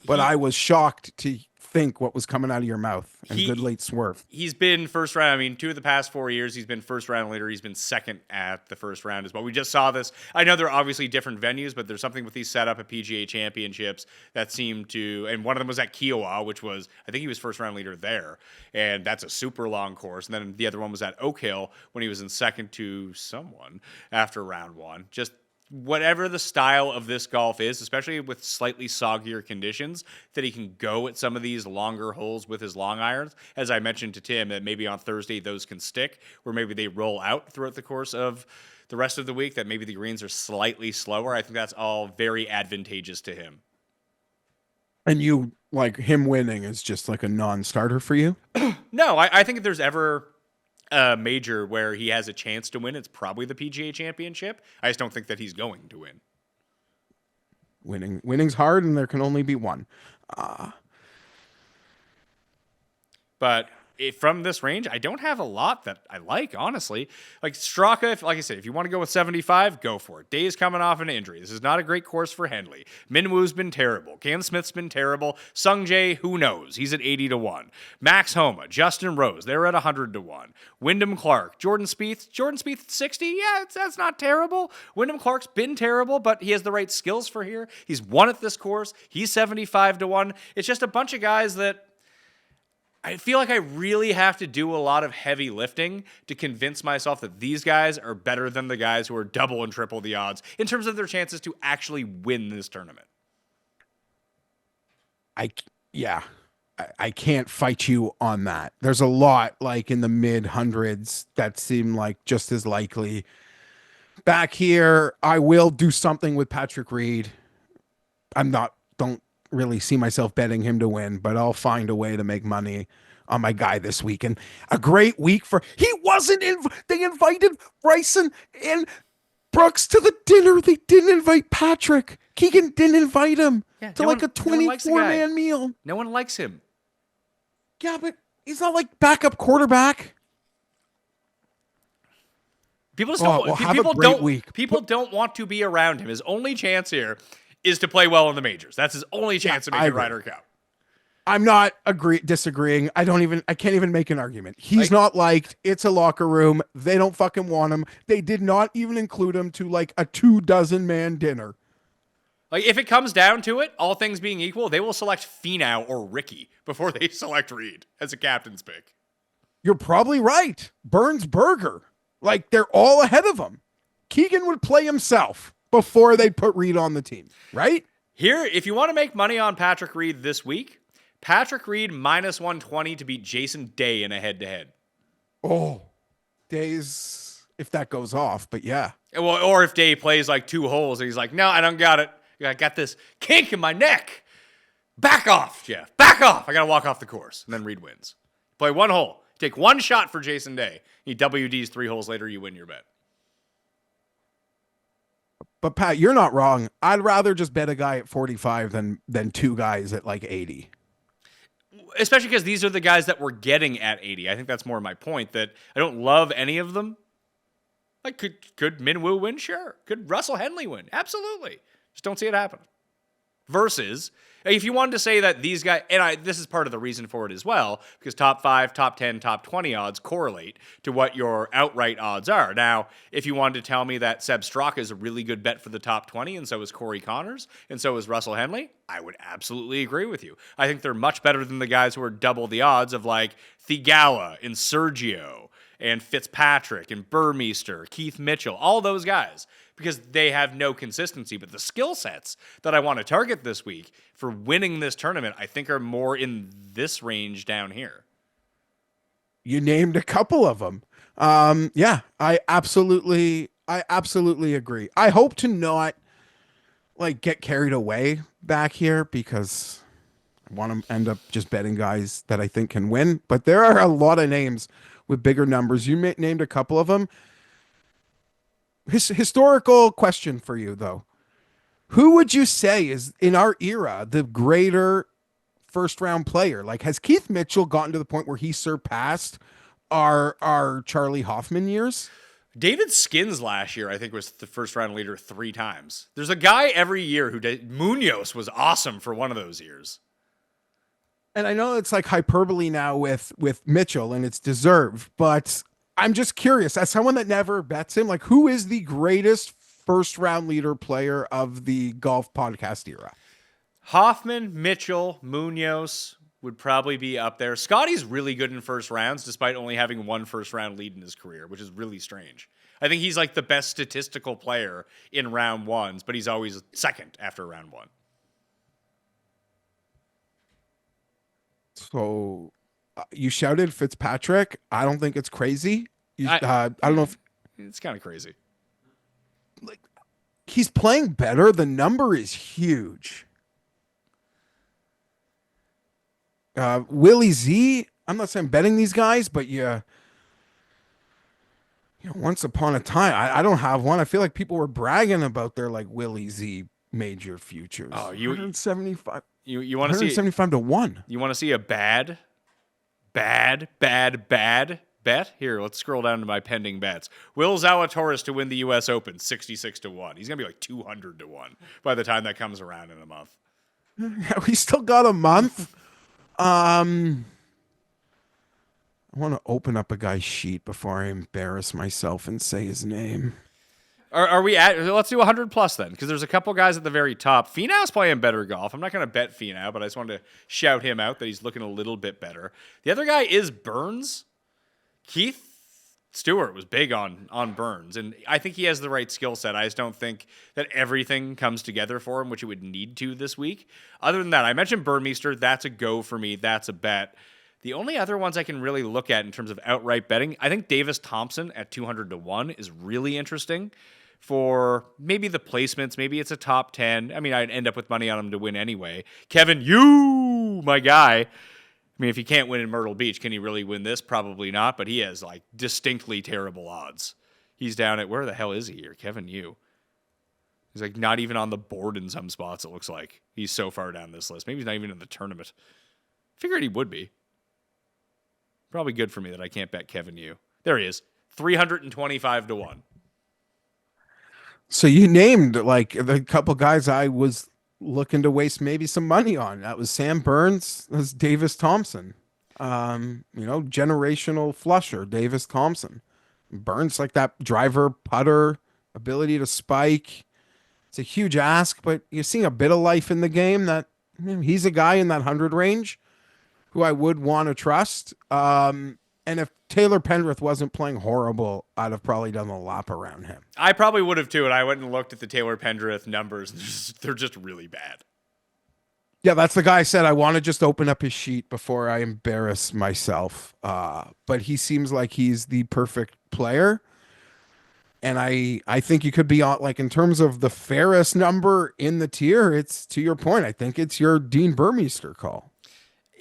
But I was shocked to think what was coming out of your mouth. And good late swerve. He's been first round. I mean, 2 of the past 4 years, he's been first round leader. He's been second at the first round as well. We just saw this. I know they're obviously different venues, but there's something with these setup at PGA Championships that seemed to, and one of them was at Kiowa, which was, I think he was first round leader there. And that's a super long course. And then the other one was at Oak Hill when he was in second to someone after round 1. Just whatever the style of this golf is, especially with slightly soggier conditions, that he can go at some of these longer holes with his long irons. As I mentioned to Tim, that maybe on Thursday those can stick, where maybe they roll out throughout the course of the rest of the week, that maybe the greens are slightly slower. I think that's all very advantageous to him. And you, like, him winning is just like a non-starter for you? No, I think if there's ever a major where he has a chance to win, it's probably the PGA Championship. I just don't think that he's going to win. Winning's hard, and there can only be one. But from this range, I don't have a lot that I like, honestly. Like Straka, like I said, if you want to go with 75, go for it. Day's coming off an injury. This is not a great course for Henley. Minwoo's been terrible. Cam Smith's been terrible. Sung Jae, who knows? He's at 80-1. Max Homa, Justin Rose, they're at 100-1. Wyndham Clark, Jordan Spieth at 60. Yeah, that's not terrible. Wyndham Clark's been terrible, but he has the right skills for here. He's won at this course. He's 75-1. It's just a bunch of guys that I feel like I really have to do a lot of heavy lifting to convince myself that these guys are better than the guys who are double and triple the odds in terms of their chances to actually win this tournament. I can't fight you on that. There's a lot like in the mid hundreds that seem like just as likely. Back here, I will do something with Patrick Reed. Don't really see myself betting him to win, but I'll find a way to make money on my guy this week. And a great week they invited Bryson and Brooks to the dinner. They didn't invite Patrick. Keegan didn't invite him to a 24-man meal. No one likes him. Yeah, but he's not like backup quarterback. People just people don't want to be around him. His only chance here is to play well in the majors. That's his only chance to make a Ryder Cup. I'm not disagreeing. I can't even make an argument. He's not liked. It's a locker room. They don't fucking want him. They did not even include him to like a 24-man dinner. Like, if it comes down to it, all things being equal, they will select Finau or Ricky before they select Reed as a captain's pick. You're probably right. Burns Burger. Like, they're all ahead of him. Keegan would play himself before they put Reed on the team, right? Here, if you want to make money on Patrick Reed this week, Patrick Reed minus 120 to beat Jason Day in a head-to-head. Oh, Day's, if that goes off, but yeah. Well, or if Day plays like 2 holes and he's like, no, I don't got it. I got this kink in my neck. Back off, Jeff. Back off. I got to walk off the course. And then Reed wins. Play 1 hole. Take 1 shot for Jason Day. He WDs 3 holes later. You win your bet. But Pat, you're not wrong. I'd rather just bet a guy at 45 than 2 guys at like 80. Especially because these are the guys that we're getting at 80. I think that's more my point, that I don't love any of them. Like, could Minwoo win? Sure. Could Russell Henley win? Absolutely. Just don't see it happen. Versus, if you wanted to say that these guys, and this is part of the reason for it as well, because top 5, top 10, top 20 odds correlate to what your outright odds are. Now, if you wanted to tell me that Seb Straka is a really good bet for the top 20, and so is Corey Connors, and so is Russell Henley, I would absolutely agree with you. I think they're much better than the guys who are double the odds of like Thigala and Sergio and Fitzpatrick and Burmeister, Keith Mitchell, all those guys, because they have no consistency. But the skill sets that I want to target this week for winning this tournament, I think are more in this range down here. You named a couple of them. Yeah, I absolutely agree. I hope to not like get carried away back here because I want to end up just betting guys that I think can win. But there are a lot of names with bigger numbers. You named a couple of them. Historical question for you though. Who would you say is in our era the greater first round player? Like, has Keith Mitchell gotten to the point where he surpassed our Charlie Hoffman years? David Skins last year, I think, was the first round leader 3 times. There's a guy every year who did. Munoz was awesome for one of those years. And I know it's like hyperbole now with Mitchell, and it's deserved, but I'm just curious, as someone that never bets him, like, who is the greatest first round leader player of the golf podcast era? Hoffman, Mitchell, Munoz would probably be up there. Scotty's really good in first rounds, despite only having 1 first round lead in his career, which is really strange. I think he's like the best statistical player in round ones, but he's always second after round 1. So you shouted Fitzpatrick. I don't think it's crazy. I don't know if It's kind of crazy. he's playing better. The number is huge. Willie Z. I'm not saying betting these guys, but once upon a time, I don't have one. I feel like people were bragging about their like Willie Z major futures. Oh, you 175. You want to see 175 to 1. You want to see a bad bet? Here, let's scroll down to my pending bets. Will Zalatoris to win the U.S. Open, 66 to 1. He's gonna be like 200 to 1 by the time that comes around in a month. We still got a month. I want to open up a guy's sheet before I embarrass myself and say his name. Are we at? Let's do 100 plus then, because there's a couple guys at the very top. Finau's playing better golf. I'm not going to bet Finau, but I just wanted to shout him out that he's looking a little bit better. The other guy is Burns. Keith Stewart was big on Burns, and I think he has the right skill set. I just don't think that everything comes together for him, which it would need to this week. Other than that, I mentioned Burmeister. That's a go for me. That's a bet. The only other ones I can really look at in terms of outright betting, I think Davis Thompson at 200 to 1 is really interesting for maybe the placements. Maybe it's a top 10. I mean, I'd end up with money on him to win anyway. Kevin, you, my guy. I mean, if he can't win in Myrtle Beach, can he really win this? Probably not, but he has like distinctly terrible odds. He's down at, where the hell is he here? Kevin Yu. He's like not even on the board in some spots, it looks like. He's so far down this list. Maybe he's not even in the tournament. Figured he would be. Probably good for me that I can't bet Kevin Yu. There he is. 325 to 1. So you named like the couple guys I was looking to waste maybe some money on. That was Sam Burns. That was Davis Thompson. Generational flusher, Davis Thompson. Burns like that driver, putter, ability to spike. It's a huge ask, but you're seeing a bit of life in the game that he's a guy in that 100 range who I would want to trust. And if Taylor Pendrith wasn't playing horrible, I'd have probably done a lap around him. I probably would have too, and I went and looked at the Taylor Pendrith numbers. They're just really bad. Yeah, that's the guy I said I want to just open up his sheet before I embarrass myself. But he seems like he's the perfect player. And I think you could be on, like, in terms of the fairest number in the tier, it's, to your point, I think it's your Dean Burmeister call.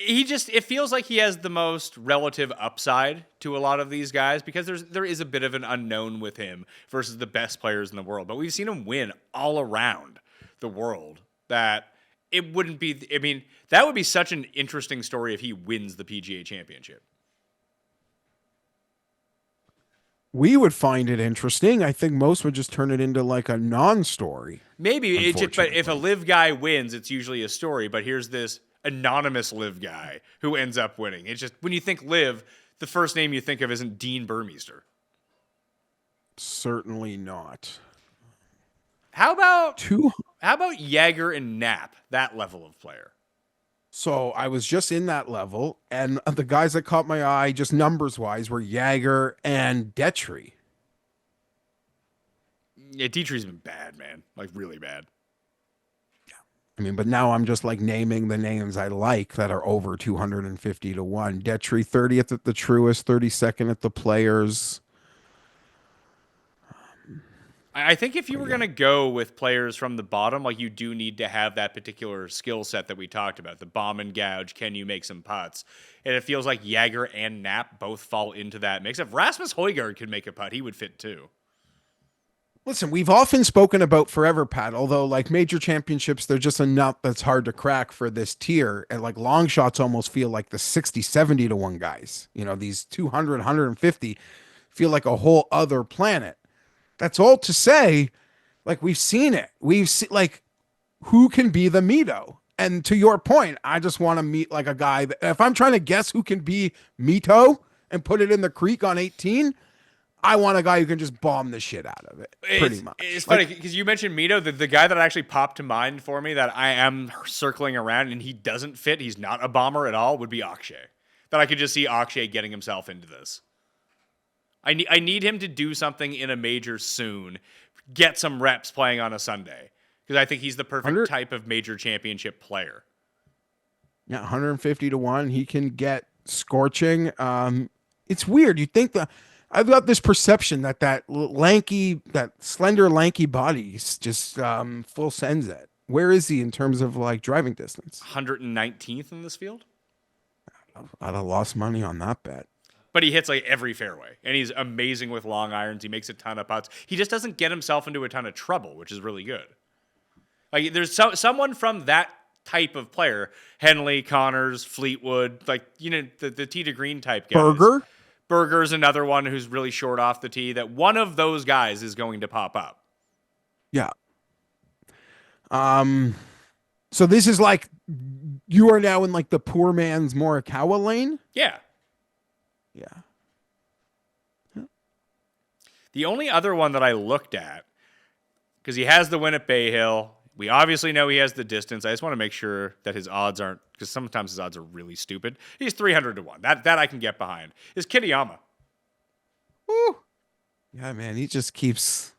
It feels like he has the most relative upside to a lot of these guys because there is a bit of an unknown with him versus the best players in the world. But we've seen him win all around the world that it wouldn't be, I mean, that would be such an interesting story if he wins the PGA Championship. We would find it interesting. I think most would just turn it into like a non-story. Maybe, but if a live guy wins, it's usually a story. But here's this anonymous live guy who ends up winning. It's just, when you think live, the first name you think of isn't Dean Burmeister. Certainly not. How about Jaeger and Knapp, that level of player? So I was just in that level, and the guys that caught my eye, just numbers-wise, were Jaeger and Detry. Yeah, Dietrich's been bad, man. Like, really bad. I mean, but now I'm just like naming the names I like that are over 250 to 1. Detry 30th at the Truist, 32nd at the Players. I think if you were going to go with players from the bottom, like, you do need to have that particular skill set that we talked about, the bomb and gouge, can you make some putts? And it feels like Jaeger and Knapp both fall into that mix. If Rasmus Højgaard could make a putt, he would fit too. Listen, we've often spoken about forever, Pat, although like major championships, they're just a nut that's hard to crack for this tier. And like long shots almost feel like the 60, 70 to 1 guys. You know, these 200, 150 feel like a whole other planet. That's all to say, like we've seen it. We've seen like who can be the Mito? And to your point, I just want to meet like a guy that if I'm trying to guess who can be Mito and put it in the creek on 18, I want a guy who can just bomb the shit out of it, pretty much. It's funny because you mentioned Mito, the guy that actually popped to mind for me that I am circling around and he doesn't fit, he's not a bomber at all, would be Akshay. That I could just see Akshay getting himself into this. I need him to do something in a major soon, get some reps playing on a Sunday, because I think he's the perfect type of major championship player. Yeah, 150 to 1. He can get scorching. It's weird. You think that I've got this perception that lanky, that slender, lanky body just full sends it. Where is he in terms of like driving distance? 119th in this field. I'd have lost money on that bet. But he hits like every fairway, and he's amazing with long irons. He makes a ton of putts. He just doesn't get himself into a ton of trouble, which is really good. Like there's someone from that type of player, Henley, Connors, Fleetwood, like the tee to green type guys. Berger's another one who's really short off the tee. That one of those guys is going to pop up. Yeah. So this is like you are now in like the poor man's Morikawa lane. Yeah. Yeah. The only other one that I looked at, because he has the win at Bay Hill. We obviously know he has the distance. I just want to make sure that his odds aren't, because sometimes his odds are really stupid. He's 300 to 1. That I can get behind. Is Kitayama. Woo. Yeah, man. He just keeps.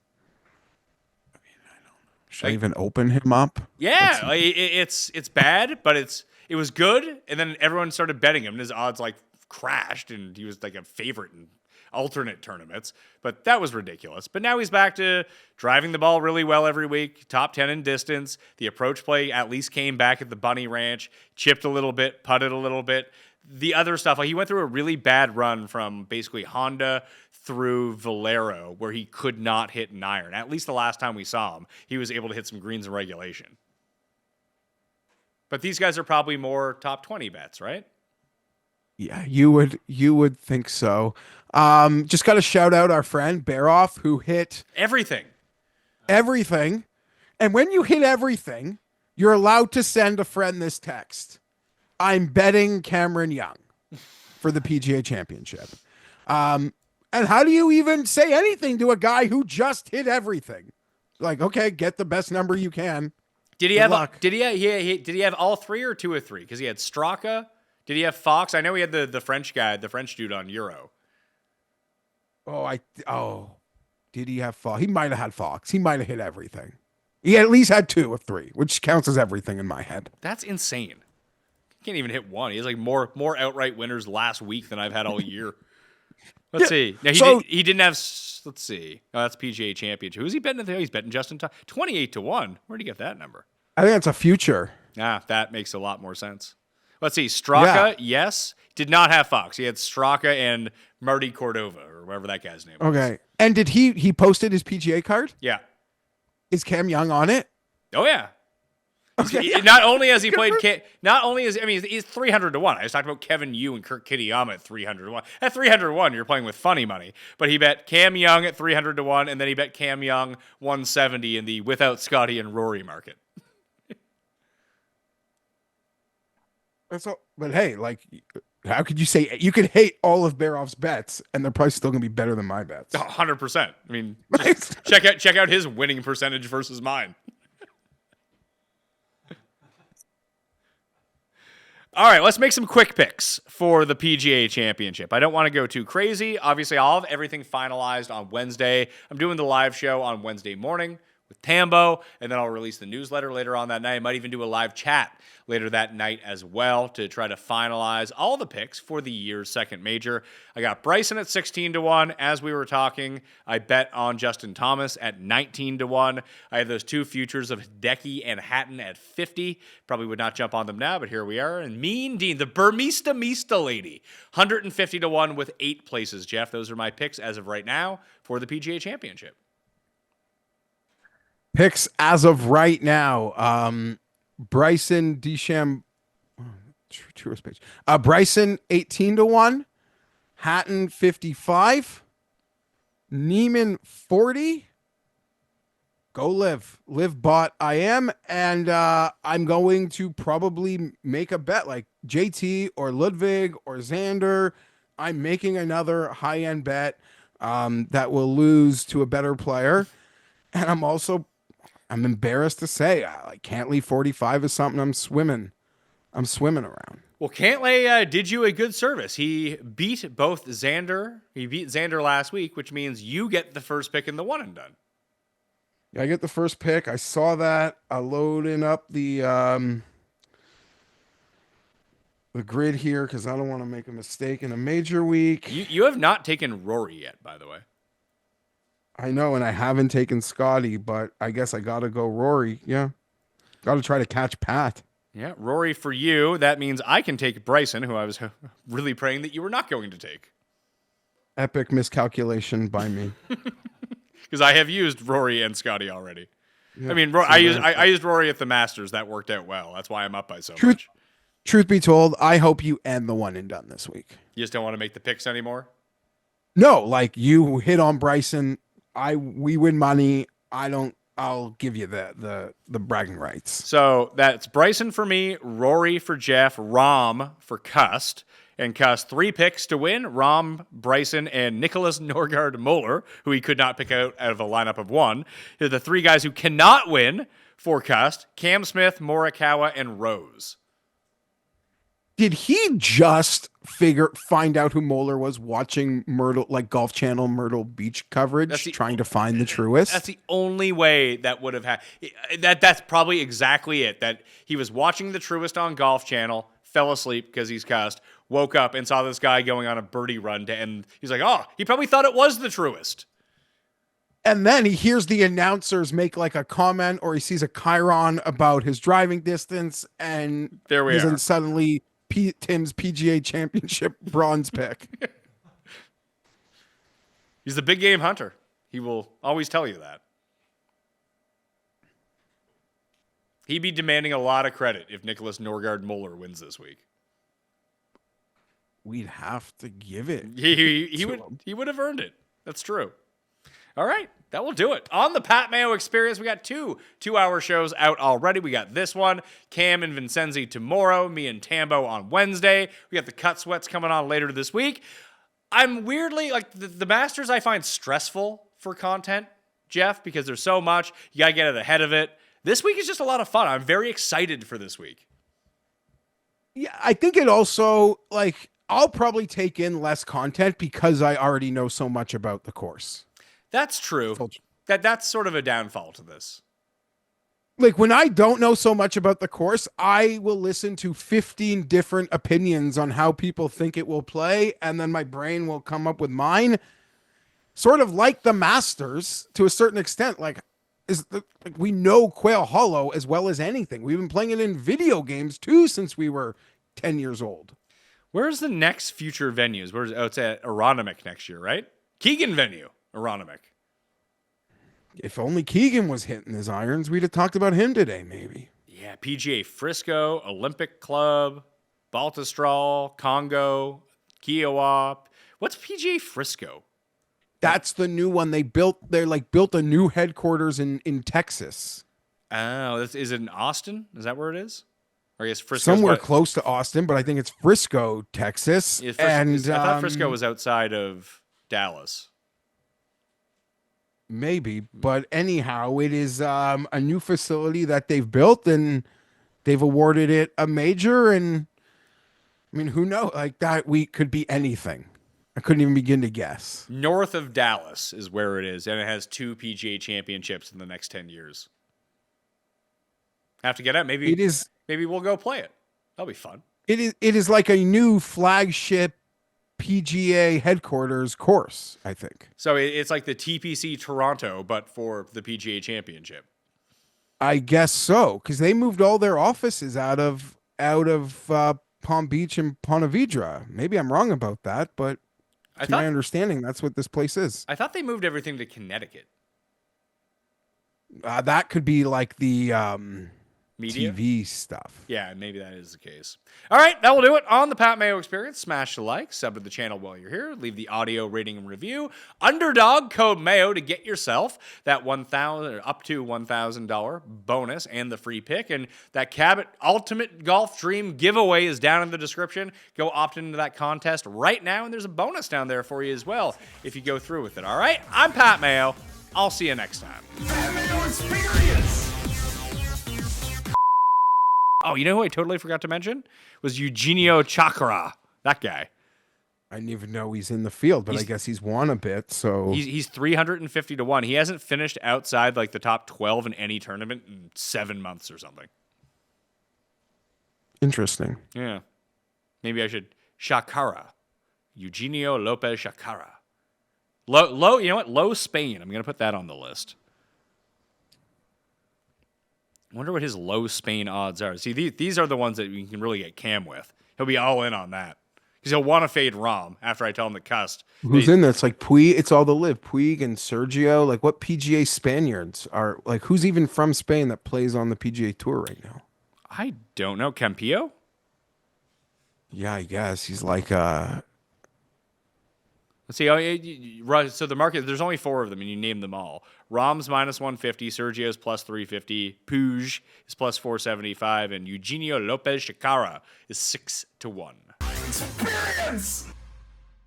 I mean, I don't know. Should I even open him up? Yeah, like, it's bad, but it was good. And then everyone started betting him, and his odds like crashed, and he was like a favorite in alternate tournaments, but that was ridiculous. But now he's back to driving the ball really well every week, top 10 in distance. The approach play at least came back at the Bunny Ranch, chipped a little bit, putted a little bit. The other stuff, like he went through a really bad run from basically Honda through Valero where he could not hit an iron. At least the last time we saw him, he was able to hit some greens in regulation. But these guys are probably more top 20 bets, right? Yeah, you would think so. Just got to shout out our friend Baroff who hit everything. And when you hit everything, you're allowed to send a friend this text. I'm betting Cameron Young for the PGA Championship. And how do you even say anything to a guy who just hit everything? Like, okay, get the best number you can. Did he have all three or two or three? Because he had Straka. Did he have Fox? I know he had the French guy, the French dude on Euro. Did he have Fox? He might have had Fox. He might have hit everything. He at least had 2 or 3, which counts as everything in my head. That's insane. He can't even hit one. He has like more outright winners last week than I've had all year. Let's see. Now he didn't have. Let's see. Oh, that's PGA Championship. Who's he betting? He's betting Justin Thomas. 28 to 1. Where'd he get that number? I think that's a future. That makes a lot more sense. Let's see. Straka, yes. Did not have Fox. He had Straka and Marty Cordova, or whatever that guy's name was. Okay. And did he posted his PGA card? Yeah. Is Cam Young on it? Oh, yeah. Okay. Not only has he played, he's 300 to 1. I was talking about Kevin Yu and Kurt Kitayama at 300 to 1. At 300 to 1, you're playing with funny money. But he bet Cam Young at 300 to 1, and then he bet Cam Young 170 in the without Scotty and Rory market. But hey, like, how could you say you could hate all of Baroff's bets and they're probably still gonna be better than my bets? 100%. I mean, check out his winning percentage versus mine. All right, let's make some quick picks for the PGA Championship. I don't want to go too crazy. Obviously, I'll have everything finalized on Wednesday. I'm doing the live show on Wednesday morning with Tambo, and then I'll release the newsletter later on that night. I might even do a live chat later that night as well to try to finalize all the picks for the year's second major. I got Bryson at 16 to 1. As we were talking, I bet on Justin Thomas at 19 to 1. I have those 2 futures of Hideki and Hatton at 50. Probably would not jump on them now, but here we are. And Mean Dean, the Burmista Mista lady, 150 to 1 with 8 places. Jeff, those are my picks as of right now for the PGA Championship. Picks as of right now. Bryson DeChambeau. Truest page. Bryson 18-1. Hatton 55. Neiman 40. Go live bot. I am, and I'm going to probably make a bet like JT or Ludwig or Xander. I'm making another high end bet that will lose to a better player, and I'm embarrassed to say like Cantley 45 is something I'm swimming around. Well, Cantlay did you a good service. He beat both Xander. He beat Xander last week, which means you get the first pick in the one and done. Yeah, I get the first pick. I saw that. Loading up the grid here because I don't want to make a mistake in a major week. You have not taken Rory yet, by the way. I know, and I haven't taken Scotty, but I guess I got to go Rory. Yeah, got to try to catch Pat. Yeah, Rory for you. That means I can take Bryson, who I was really praying that you were not going to take. Epic miscalculation by me. Because I have used Rory and Scotty already. Yeah, I mean, I used Rory at the Masters. That worked out well. That's why I'm up by so much. Truth be told, I hope you end the one and done this week. You just don't want to make the picks anymore? No, like you hit on Bryson. We win money. I'll give you the bragging rights. So that's Bryson for me, Rory for Geoff, Rahm for Cust. And Cust 3 picks to win: Rahm, Bryson, and Nicholas Norgard Muller, who he could not pick out of a lineup of 1. They're the 3 guys who cannot win for Cust: Cam Smith, Morikawa, and Rose. Did he just find out who Moeller was watching Myrtle, like Golf Channel Myrtle Beach coverage, trying to find the truest? That's the only way that would have had that's probably exactly it. That he was watching the truest on Golf Channel, fell asleep because he's Cust, woke up and saw this guy going on a birdie run to end. He's like, oh, he probably thought it was the truest. And then he hears the announcers make like a comment, or he sees a chyron about his driving distance, and there we are. Suddenly Tim's PGA Championship bronze pick. He's the big game hunter. He will always tell you that. He'd be demanding a lot of credit if Nicholas Norgard Muller wins this week. We'd have to give it. He would have earned it. That's true. All right, that will do it. On the Pat Mayo Experience, we got 2-hour shows out already. We got this one, Cam and Vincenzi tomorrow, me and Tambo on Wednesday. We got the Cut Sweats coming on later this week. I'm weirdly, like, the Masters I find stressful for content, Geoff, because there's so much. You got to get ahead of it. This week is just a lot of fun. I'm very excited for this week. Yeah, I think it also, like, I'll probably take in less content because I already know so much about the course. That's true. That's sort of a downfall to this. Like when I don't know so much about the course, I will listen to 15 different opinions on how people think it will play, and then my brain will come up with mine. Sort of like the Masters to a certain extent. Like we know Quail Hollow as well as anything. We've been playing it in video games too since we were 10 years old. Where's the next future venues? It's at Aronimink next year, right? Keegan venue. Aronimink. If only Keegan was hitting his irons, we'd have talked about him today, maybe. Yeah, PGA Frisco, Olympic Club, Baltusrol, Congo, Kiowa. What's PGA Frisco? That's the new one they built. They built a new headquarters in Texas. Oh, is it in Austin? Is that where it is? Or I guess Frisco. Somewhere close to Austin, but I think it's Frisco, Texas. I thought Frisco was outside of Dallas. Maybe, but anyhow, it is a new facility that they've built, and they've awarded it a major. And I mean, who knows? Like that week could be anything. I couldn't even begin to guess. North of Dallas is where it is, and it has 2 PGA championships in the next 10 years. Have to get out. Maybe it is. Maybe we'll go play it. That'll be fun. It is like a new flagship PGA headquarters course, I think. So it's like the TPC Toronto, but for the PGA Championship. I guess so, because they moved all their offices out of Palm Beach and Ponte Vedra. Maybe I'm wrong about that, but my understanding, that's what this place is. I thought they moved everything to Connecticut. That could be like the Media? TV stuff. Yeah, maybe that is the case. All right, that will do it on the Pat Mayo Experience. Smash the like, sub to the channel while you're here, leave the audio rating and review. Underdog code Mayo to get yourself that $1,000 up to $1,000 bonus and the free pick. And that Cabot Ultimate Golf Dream giveaway is down in the description. Go opt into that contest right now, and there's a bonus down there for you as well if you go through with it. All right, I'm Pat Mayo. I'll see you next time. Pat Mayo Experience. Oh, you know who I totally forgot to mention? Was Eugenio Chakra. That guy. I didn't even know he's in the field, but I guess he's won a bit. So He's 350 to 1. He hasn't finished outside like the top 12 in any tournament in 7 months or something. interesting. Yeah. Maybe I should Shakara. Eugenio Lopez Shakara. Low, you know what? Low Spain. I'm going to put that on the list. I wonder what his low Spain odds are. See, these are the ones that you can really get Cam with. He'll be all in on that. Because he'll want to fade Rahm after I tell him the Cust. Who's in there? It's like Puig. It's all the live. Puig and Sergio. Like what PGA Spaniards are like? Who's even from Spain that plays on the PGA Tour right now? I don't know. Campillo? Yeah, I guess he's like Let's see. So the market, there's only 4 of them, and you name them all. Rahm's minus 150, Sergio's plus 350, Puig is plus 475, and Eugenio Lopez Shakara is 6 to 1. Experience.